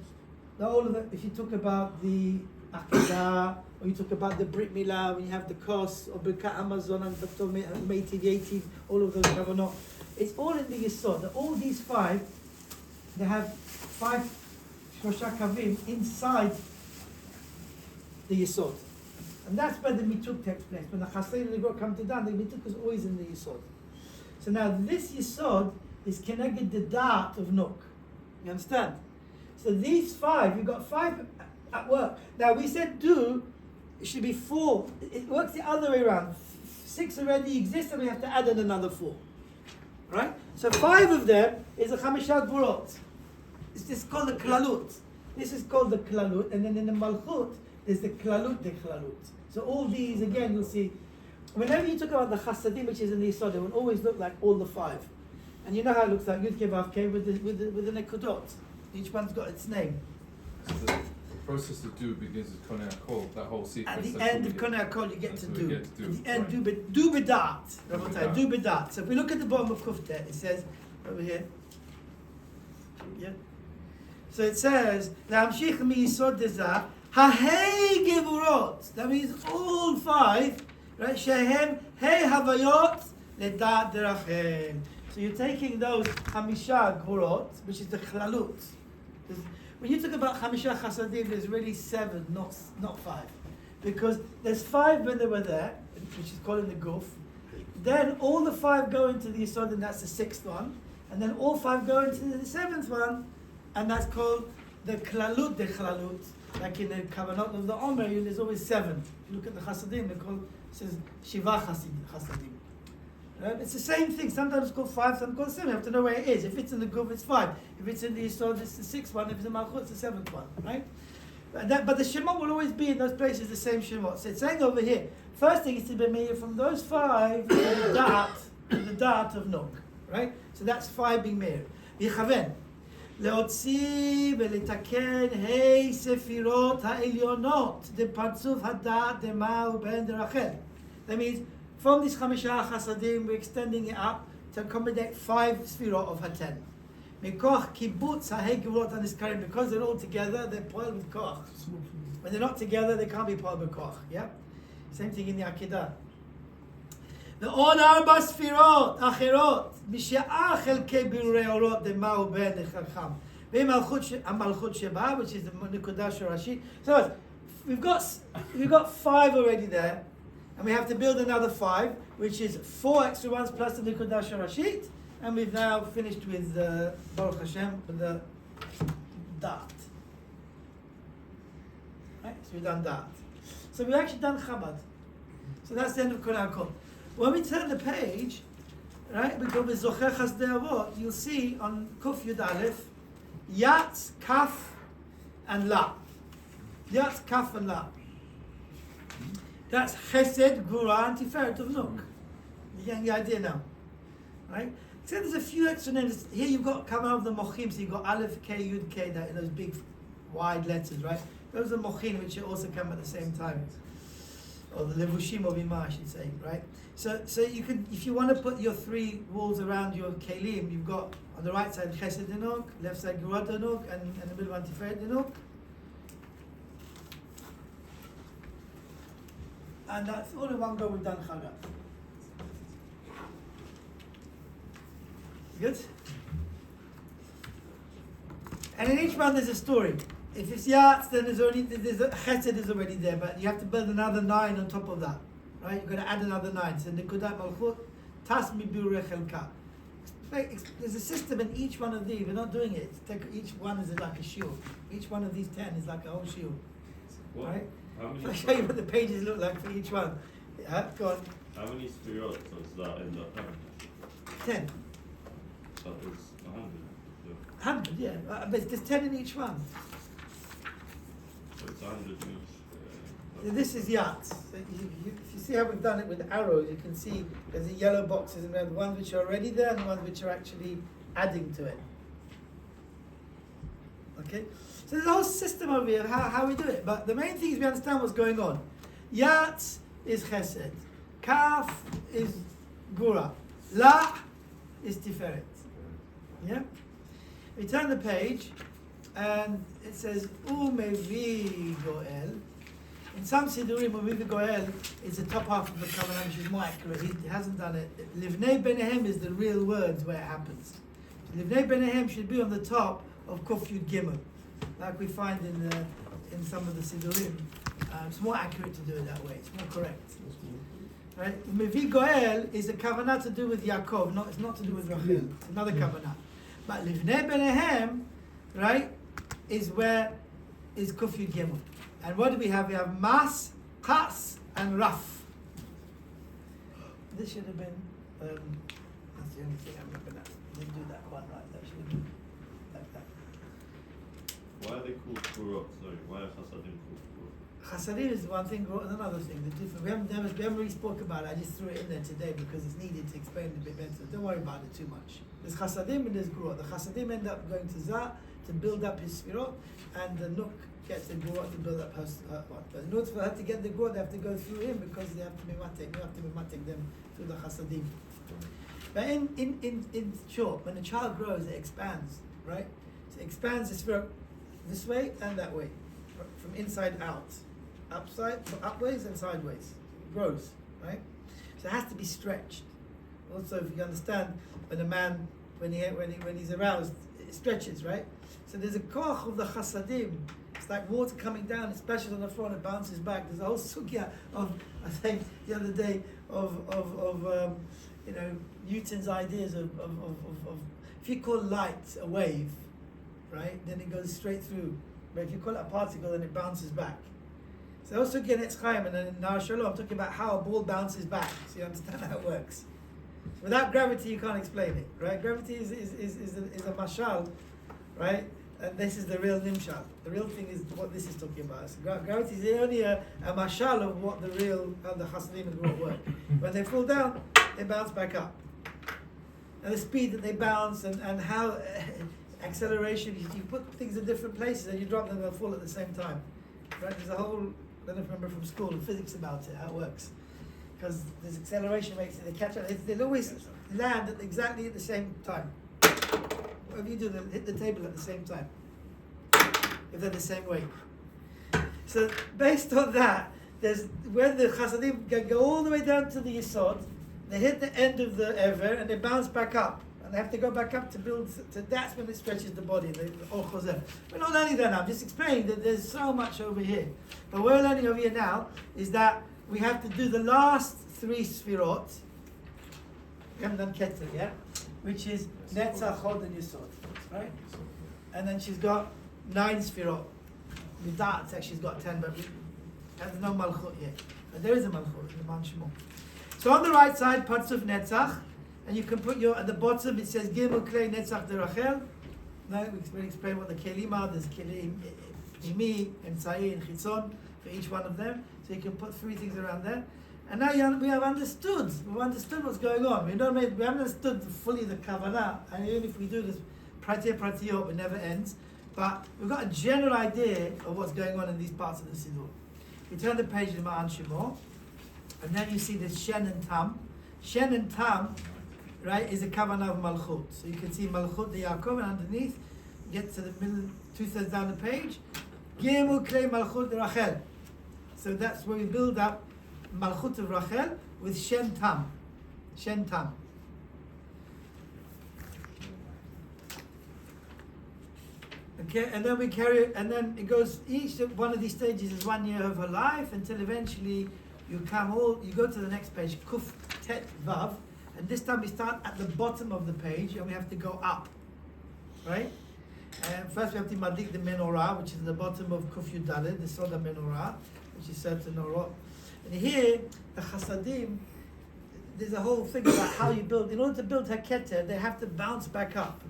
All of the, if you talk about the Akedah, or you talk about the Brit Milah, when you have the Kos, or Birkat Amazon, and Dr. Meiti, all of those kavanot, it's all in the Yisod. All these 5, they have 5 Shosha Kavim inside the Yisod. And that's where the Mituk takes place. When the Chassid and the Gor come to Dan, the Mituk is always in the Yisod. So now this Yisod is connected the Da'at of Nuk. You understand? So these 5, you've got 5 at work. Now we said it should be 4. It works the other way around. 6 already exist, and we have to add in another 4. Right? So 5 of them is a Chamishat Burot. It's just called the Klalut. This is called the Klalut, and then in the Malchut, there's the Klalut, the Klalut. So all these, again, you'll see, whenever you talk about the Chasadim, which is in the Yisod, it will always look like all the 5. And you know how it looks like Yud Kei Vav Kei with the Nekudot. Each one's got its name. process to do begins with Konei Akol, that whole sequence. At the that's end what of we Konei Akol, you get that's to what we do. get to do, At the end, right. do bedat. Bedat. Do bedat. So if we look at the bottom of Kuftet, it says over here. Yeah. So it says, "L'hamshich miyisod dezah hahei gevurot." That means all five, right? Shehem hey havayot ledat derachem. So you're taking those hamisha gevurot, which is the chlalut. When you talk about hamisha chasadim, there's really 7, not 5, because there's 5 when they were there, which is called in the guf. Then all the 5 go into the yisod, and that's the 6th one. And then all 5 go into the 7th one, and that's called the klalut de klalut. Like in the kavanot of the Omer, there's always 7. If you look at the chasadim, it says shiva chasadim. Right? It's the same thing. Sometimes it's called 5, sometimes it's called 7. You have to know where it is. If it's in the guf, it's 5. If it's in the yisod, it's the 6th one. If it's in malchut, it's the 7th one. Right? But the shemot will always be in those places the same shemot. So it's saying over here, first thing is to be made from those 5 the da'at of Nuk. Right? So that's 5 being made. Yichaven. להוציא ולתקן ה' ספירות העליונות דפרצוף הדעת דמה ובין דרחל. That means from this חמישה חסדים we're extending it up to accommodate 5 ספירות of ה-10. מכוח קיבוץ הה' גבולות הנזכרים, because they're all together they פועל with כוח. When they're not together they can't be פועל בכוח. Yeah? Same thing in the Akedah. ועוד 4 ספירות אחרות משאר חלקי בירורי אורות דמה ובין לחכם. ועם המלכות שבה, which is the נקודה שורשית. So we've got 5 already there, and we have to build another 5, which is 4 extra ones plus the נקודה שורשית, and we've now finished with Baruch Hashem with the da'at. Right? So we've done da'at. So we've actually done Chabad. So that's the end of Konei Akol. When we turn the page, right, we go with Zocher Chasdei Avot, you'll see on Kuf Yud Aleph, Yat, Kaf, and La. Yat, Kaf, and La. That's Chesed, Gvura, and Tiferet of Nuk. You're getting the idea now, right? So there's a few extra names. Here you've got coming out of the Mochim, so you've got Aleph, K, Yud, K, that in those big, wide letters, right? Those are Mochim, which also come at the same time. Or the levushim of Imah, I should say, right? So you could, if you want to put your 3 walls around your kelim, you've got on the right side Chesed DeNuk, left side Gvura DeNuk, and in the middle one Tiferet DeNuk. And that's all in one go. We've done Chagat. Good. And in each one there's a story. If it's Yatz, then there's Chesed is already there, but you have to build another 9 on top of that, right? You've got to add another 9. So Nekudat Malchut, Tas Mibure Chelka. There's a system in each one of these. We're not doing it. Each one is like a shield. Each one of these 10 is like a whole shield, right? I'll show you what the pages look like for each one. Go on. How many spheroids does that end up having? 10. That is 100. 100, yeah. But there's 10 in each one. So it's 100 in each. This is Yatz. So if you see how we've done it with arrows, you can see there's the yellow boxes and we have the ones which are already there and the ones which are actually adding to it. Okay? So there's a whole system over here of how we do it. But the main thing is we understand what's going on. Yatz is Chesed. Kaf is Gura. La is Tiferet. Yeah? We turn the page and it says Umevi Goel. In some Sidurim, Umevi Goel is the top half of the Kavanah, which is more accurate. He hasn't done it. Livnei Benehem is the real words where it happens. Livnei Benehem should be on the top of Kuf Yud Gimel, like we find in some of the Sidurim. It's more accurate to do it that way. It's more correct. Right? Umevi Goel is a Kavanah to do with Yaakov. It's not to do with Rachel. It's another Kavanah. But Livnei Benehem, right, is where is Kuf Yud Gimel. And what do we have? We have Mas, Kas, and Raf. This should have been, that's the only thing I remember now. Didn't do that one right. That should have been like that. Why are they called Gurot? Sorry, why are Chasadim called Gurot? Chasadim is one thing, Gurot is another thing. They're different. We haven't really spoke about it. I just threw it in there today because it's needed to explain it a bit better. Don't worry about it too much. There's Chasadim and there's Gurot. The Chasadim end up going to Zah, to build up his sfirot, and the Nuk gets the Gurot to build up her one. But in order for her to get the Gurot, they have to go through him because they have to be matek. You have to be matek them through the chasadim. But in short, when a child grows, it expands, right? So it expands the sfirot this way and that way, from inside out, upwards and sideways. It grows, right? So it has to be stretched. Also, if you understand, when a man, when he's aroused, it stretches, right? So there's a koch of the chasadim. It's like water coming down, it splashes on the floor and it bounces back. There's a whole sugya of, I think the other day, of Newton's ideas of if you call light a wave, right, then it goes straight through. But if you call it a particle, then it bounces back. So also again, it's Chaim, and then in Nar Shalom, I'm talking about how a ball bounces back, so you understand how it works. Without gravity, you can't explain it, right? Gravity is a mashal, right? And this is the real nimshal. The real thing is what this is talking about. So gravity is only a mashal of what the real, how the chasadim and Gurot work. When they fall down, they bounce back up. And the speed that they bounce and how acceleration, you put things in different places and you drop them, they'll fall at the same time. Right? There's a whole, I don't remember from school, physics about it, how it works. Because this acceleration makes it, they catch up, they'll always land exactly at the same time. Whatever you do, they'll hit the table at the same time, if they're the same weight. So based on that, there's when the chasadim go all the way down to the yisod, they hit the end of the ever and they bounce back up. And they have to go back up to build, that's when it stretches the body, the Or Chozer. We're not learning that now, I'm just explaining that there's so much over here. But what we're learning over here now is that we have to do the last 3 sfirot. We haven't done Keter yet, which is Netzach, Hod, and Yesod, right? And then she's got 9 sfirot. Midat, she's got 10, but there's no Malchut yet. But there is a Malchut in the Man Shemot. So on the right side, Patzuf Netzach, and you can put your, at the bottom it says Gimel Klei Netzach de Rachel. Now we explain what the kelim are. There's kelim imi, emtzai, and chitzon for each one of them. So you can put 3 things around there. And now we have understood. We've understood what's going on. We haven't understood fully the kavanah. And even if we do this pratiyot, it never ends. But we've got a general idea of what's going on in these parts of the Siddur. You turn the page in Ma'an Shemot, and then you see this Shen and Tam. Shen and Tam, right, is a kavanah of Malchut. So you can see Malchut de Yaakov, and underneath, get to the middle, 2/3 down the page, Gimel Klei Malchut de Rachel. So that's where we build up Malchut of Rachel with Shen Tam. Shen Tam. Okay, and then we carry it, and then it goes, each one of these stages is 1 year of her life until eventually you go to the next page, Kuf Tet Vav, and this time we start at the bottom of the page and we have to go up, right? And first we have to madik the menorah, which is the bottom of Kuf Yud Daled, the Soda menorah, which is said to Norot. And here, the Chasadim, there's a whole thing about how you build. In order to build her keter, they have to bounce back up.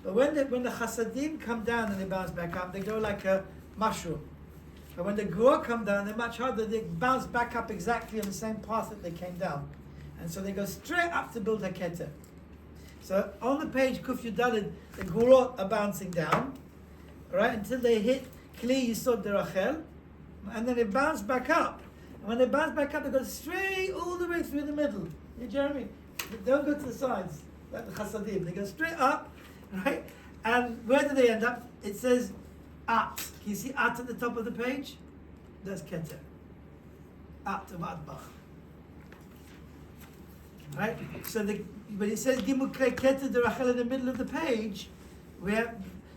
But when the Chasadim come down and they bounce back up, they go like a mushroom. But when the Gurot come down, they're much harder. They bounce back up exactly on the same path that they came down. And so they go straight up to build her keter. So on the page, Kuf Yudalid, the Gurot are bouncing down, right, until they hit Kli Yisod de Rachel, and then they bounce back up. And when they bounce back up, they go straight all the way through the middle. You Jeremy? They don't go to the sides, like the Chasadim. They go straight up, right? And where do they end up? It says At. Can you see At at the top of the page? That's Keter. At of ATBAH. Right? So when it says Gimel Klei Keter de Rachel in the middle of the page, where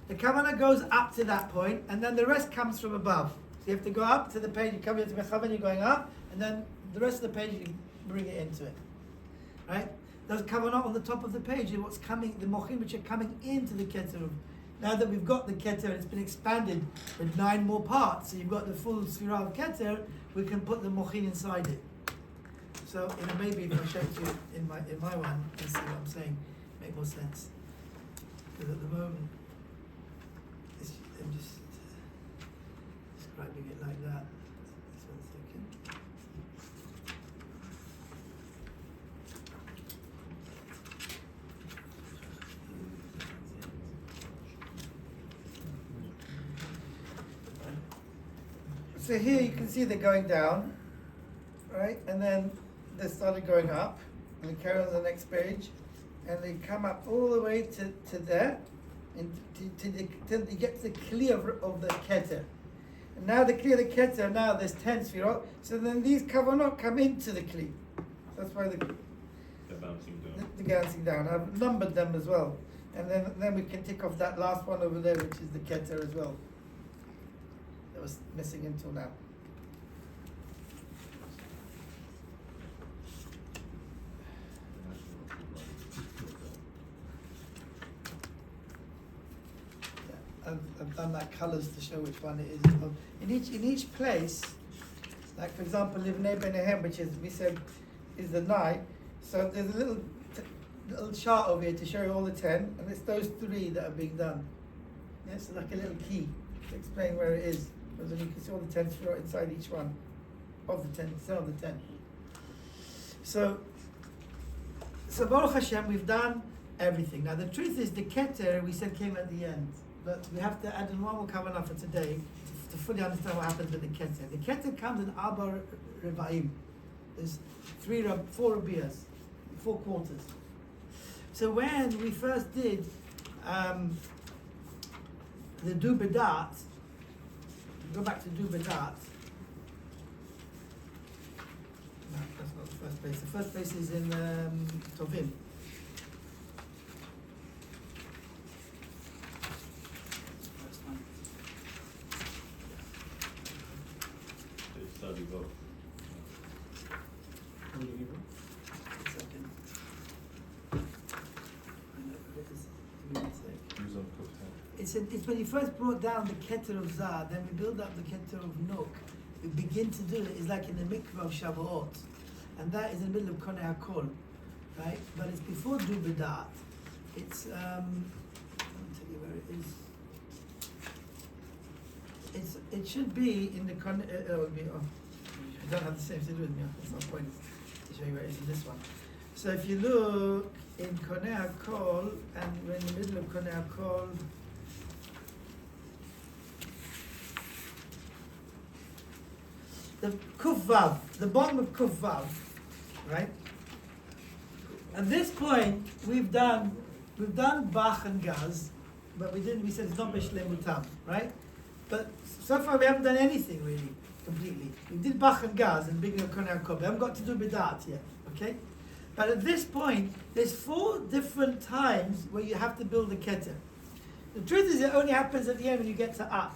the kavanah goes up to that point, and then the rest comes from above. So you have to go up to the page, you come here to Mechavan, you're going up, and then the rest of the page you bring it into it. Right? Those kavanah on the top of the page are what's coming, the mochim which are coming into the keter. Now that we've got the keter and it's been expanded with 9 more parts, so you've got the full sfirah of keter, we can put the mochin inside it. So maybe if I show it to you in my one, and see what I'm saying, make more sense. Because at the moment, I'm just describing it like that. Just 1 second. So here you can see they're going down, right? And then they started going up, and they carry on to the next page, and they come up all the way to there, and till they get to the clear of the keter. And now the clear of the keter, now there's 10 sfirot, so then these kavanot come into the kli. That's why They're bouncing down. they're bouncing down. I've numbered them as well. And then we can tick off that last one over there, which is the keter as well. That was missing until now. I've done like colours to show which one it is. In each place, like for example, Livnei Benehem, which is we said is the 9. So there's a little chart over here to show you all the 10, and it's those 3 that are being done. Yeah, so like a little key to explain where it is, because then you can see all the 10 sfirot inside each one of the 10, instead of the 10. So Baruch Hashem, we've done everything. Now the truth is, the keter we said came at the end, but we have to add in one more kavanah for today to fully understand what happens with the keter. The keter comes in Arba Revaim. There's 4 rabias, 4 quarters. So when we first did the Dubedat, go back to Dubedat. No, that's not the first place. The first place is in Tovim. First one. They study both. Second. Use on Kuf It's when you first brought down the keter of Zah, then we build up the keter of Nuk. We begin to do it. It's like in the mikveh of Shavuot, and that is in the middle of Konei HaKol, right? But it's before Dubedat. It's I'll tell you where it is. It should be in the Konei. I don't have the same thing with me. That's not the point to show you where it is in this one. So if you look in Konei HaKol, and we're in the middle of Konei HaKol. The Kuf Vav, the bottom of Kuf Vav, right? At this point, we've done Bach and Gaz, but we said it's not Bishlemutam, right? But so far we haven't done anything really, completely. We did Bach and Gaz and beginning of Konei HaKol. We haven't got to do Bidat yet, okay? But at this point, there's 4 different times where you have to build a keter. The truth is, it only happens at the end when you get to At.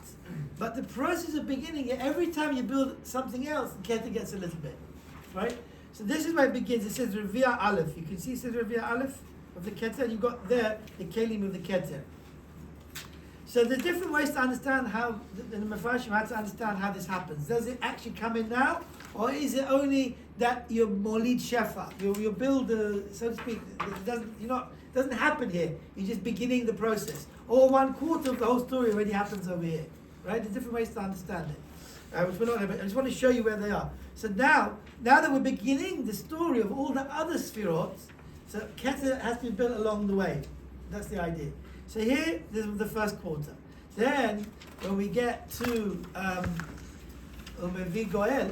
But the process of beginning, every time you build something else, the keter gets a little bit, right? So this is where it begins. It says Revia Aleph. You can see it says Revia Aleph of the keter. You've got there the kelim of the keter. So there's different ways to understand how, the Mefarshim had to understand how this happens. Does it actually come in now? Or is it only that you're molid shefa, you build, so to speak, it doesn't happen here. You're just beginning the process. Or 1/4 of the whole story already happens over here. Right? There's different ways to understand it. Which we're not, but I just want to show you where they are. So now that we're beginning the story of all the other sfirot, so keter has to be built along the way. That's the idea. So here, this is the first quarter. Then, when we get to Umevi Goel,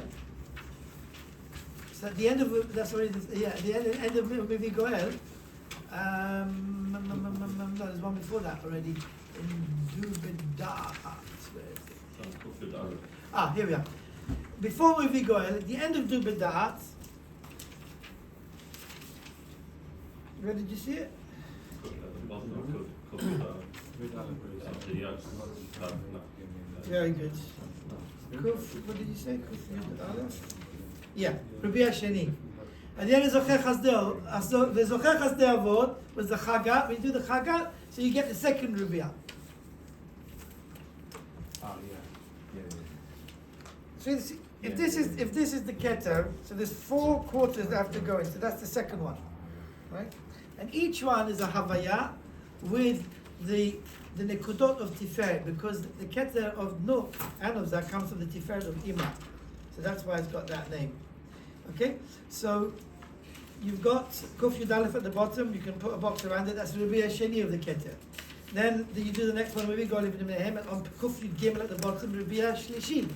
so at the end of that's already the end of Umevi Goel. No, there's one before that already. In Dubedat. Here we are. Before Umevi Goel, at the end of Dubedat. Where did you see it? Very good. Kuf, what did you say? Kuf, yeah, Rabbi Hasheni. At the end of Zocher Chasdei, the Zocher Chasdei Avot was the Chagat. When you do the Chagat, so you get the second Rabbi. So if this is the keter, so there's 4 quarters that have to go in. So that's the second one, right? And each one is a havaya with the nekudot of tiferet, because the keter of Nuk and of Zah comes from the tiferet of Ima. So that's why it's got that name. Okay? So you've got Kuf Yud Aleph at the bottom, you can put a box around it, that's the Rabbi Hasheni of the keter. Then you do the next one, where we go on Kuf Yud Gimel at the bottom, Rabbi Shlishi.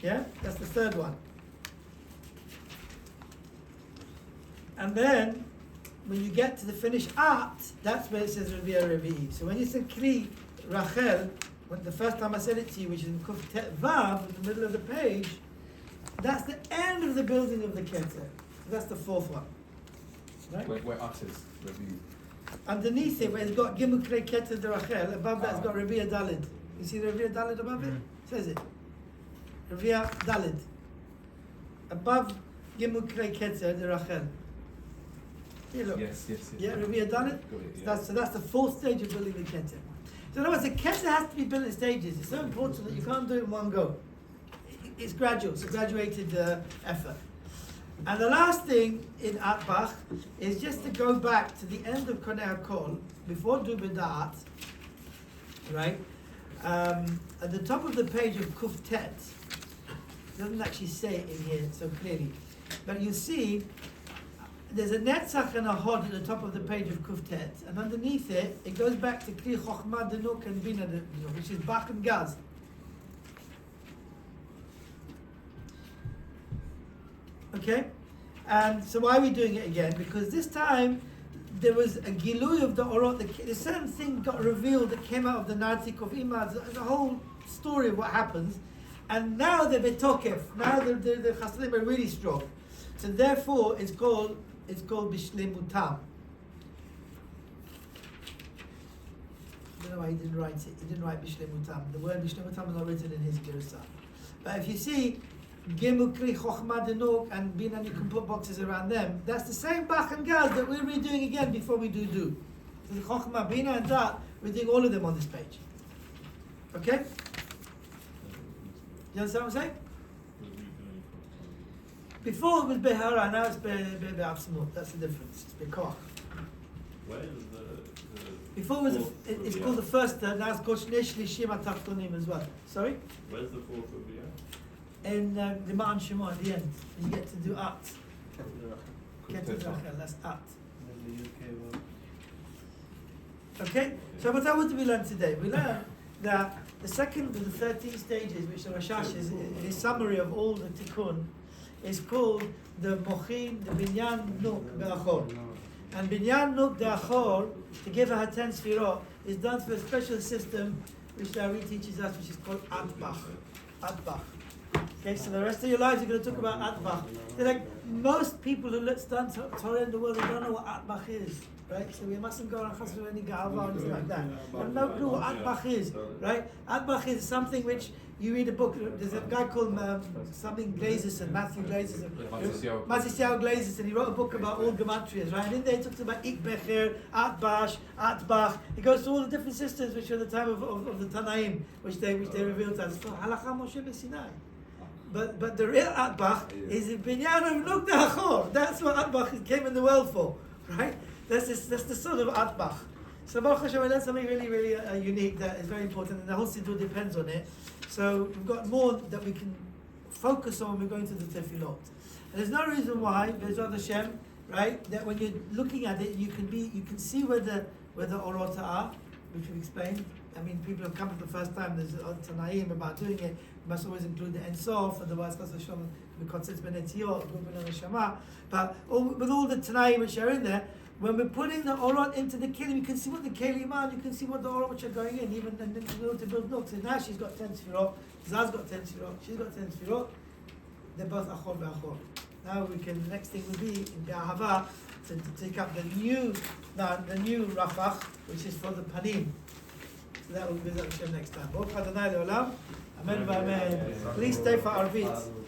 Yeah, that's the third one. And then, when you get to the finished at, that's where it says Revi'a Revi'i. So when you say Kli Rachel, when the first time I said it to you, which is in Kuf Tet Vav, in the middle of the page, that's the end of the building of the Keter. That's the fourth one. Right? Where at is Revi. Underneath it, where it's got Gimel Krei Keter de Rachel, above that it's got Revi'a Dalid. You see Revi'a Dalid above it? Says it. Revi'a Dalid. Above Gimel Krei Keter de Rachel. Here, look. Yes. Yeah, Revi'a Dalid. Got it, yeah. So that's the fourth stage of building the Keter. So in other words, the Keter has to be built in stages. It's so important that you can't do it in one go. It's gradual, it's a graduated effort. And the last thing in ATBAH is just to go back to the end of Konei HaKol, before Dubedat, right? At the top of the page of Kuf Tet, it doesn't actually say it in here so clearly, but you see there's a Netzach and a Hod at the top of the page of Kuf Tet, and underneath it, it goes back to Kli Chochmah DeNuk and Bina DeNuk, which is Bach and Gaz. Okay? And so why are we doing it again? Because this time there was a Gilui of the Orot, the certain thing got revealed that came out of the Nartik of Imad, the whole story of what happens, and now they're betokef, now the Chasidim are really strong. So therefore it's called Bishlemutam. I don't know why he didn't write it. He didn't write Bishlemutam. The word Bishlemutam is not written in his Girsa. But if you see Gimel Kli Chochmah DeNuk and Bina, you can put boxes around them. That's the same Bach and Gaz that we're redoing again before we do. So the Chochmah, Bina and Dat, we're doing all of them on this page. Okay? You understand what I'm saying? Before it was Behara, now it's Be'absamut. That's the difference. It's Be'koch. Where is the Before it was, fourth it's Revi'a? called the first, now it's called Shnei Shlishim HaTachtonim as well. Sorry? Where's the fourth Revi'a? In the Ma'an Shema at the end, you get to do At. Get to Rachel, that's At. Okay? So what did we learn today? We learned that the second of the 13 stages, which the Rashash is his summary of all the Tikkun, is called the Mohin, the Binyan DeNuk DeAhor. And Binyan DeNuk DeAhor, to give her 10 Sfirot, is done through a special system which the Arvit teaches us, which is called ATBAH. ATBAH. Okay, so the rest of your lives you're going to talk about ATBAH. They're like most people who study Torah in the world, they don't know what ATBAH is, right? So we mustn't go around chassidus any galva or anything like that. They have no clue what ATBAH is, right? ATBAH is something which you read a book. There's a guy called something Glazerson, Matthew Glazerson, Matthew Glazerson. He wrote a book about all gematrias, right? And in there he talks about Ikbecher, ATBAH. He goes through all the different systems which are the time of the Tanaim, which they revealed to us. It's called Halacha Moshe B'Sinai. But the real ATBAH is in Binyan DeNuk DeAhor. That's what ATBAH came in the world for, right? That's the sort of ATBAH. So Baruch Hashem, we learned something really, really unique that is very important, and the whole Siddur depends on it. So we've got more that we can focus on when we're going to the Tefillot. And there's no reason why, Be'ezrat Hashem, right, that when you're looking at it, you can see where the Orot are, which we've explained. I mean, people have come for the first time. There's a Tanaim about doing it. You must always include the Ein Sof, otherwise, the concepts Benetiot, Gubin Shama. But with all the Tanaim which are in there, when we're putting the Orot into the Kelim, you can see what the Kelim are, you can see what the Orot which are going in, even and then to build Nuk. So now she's got 10 Sfirot, Zaz got 10 Sfirot, she's got 10 Sfirot. They're both Achor Be'achor. Now the next thing will be in Be'ahava to take up the new Rafach, which is for the Panim. So that will be Hashem next time. Baruch Adonai Le'olam. Amen v'amen. Please stay for Arvit.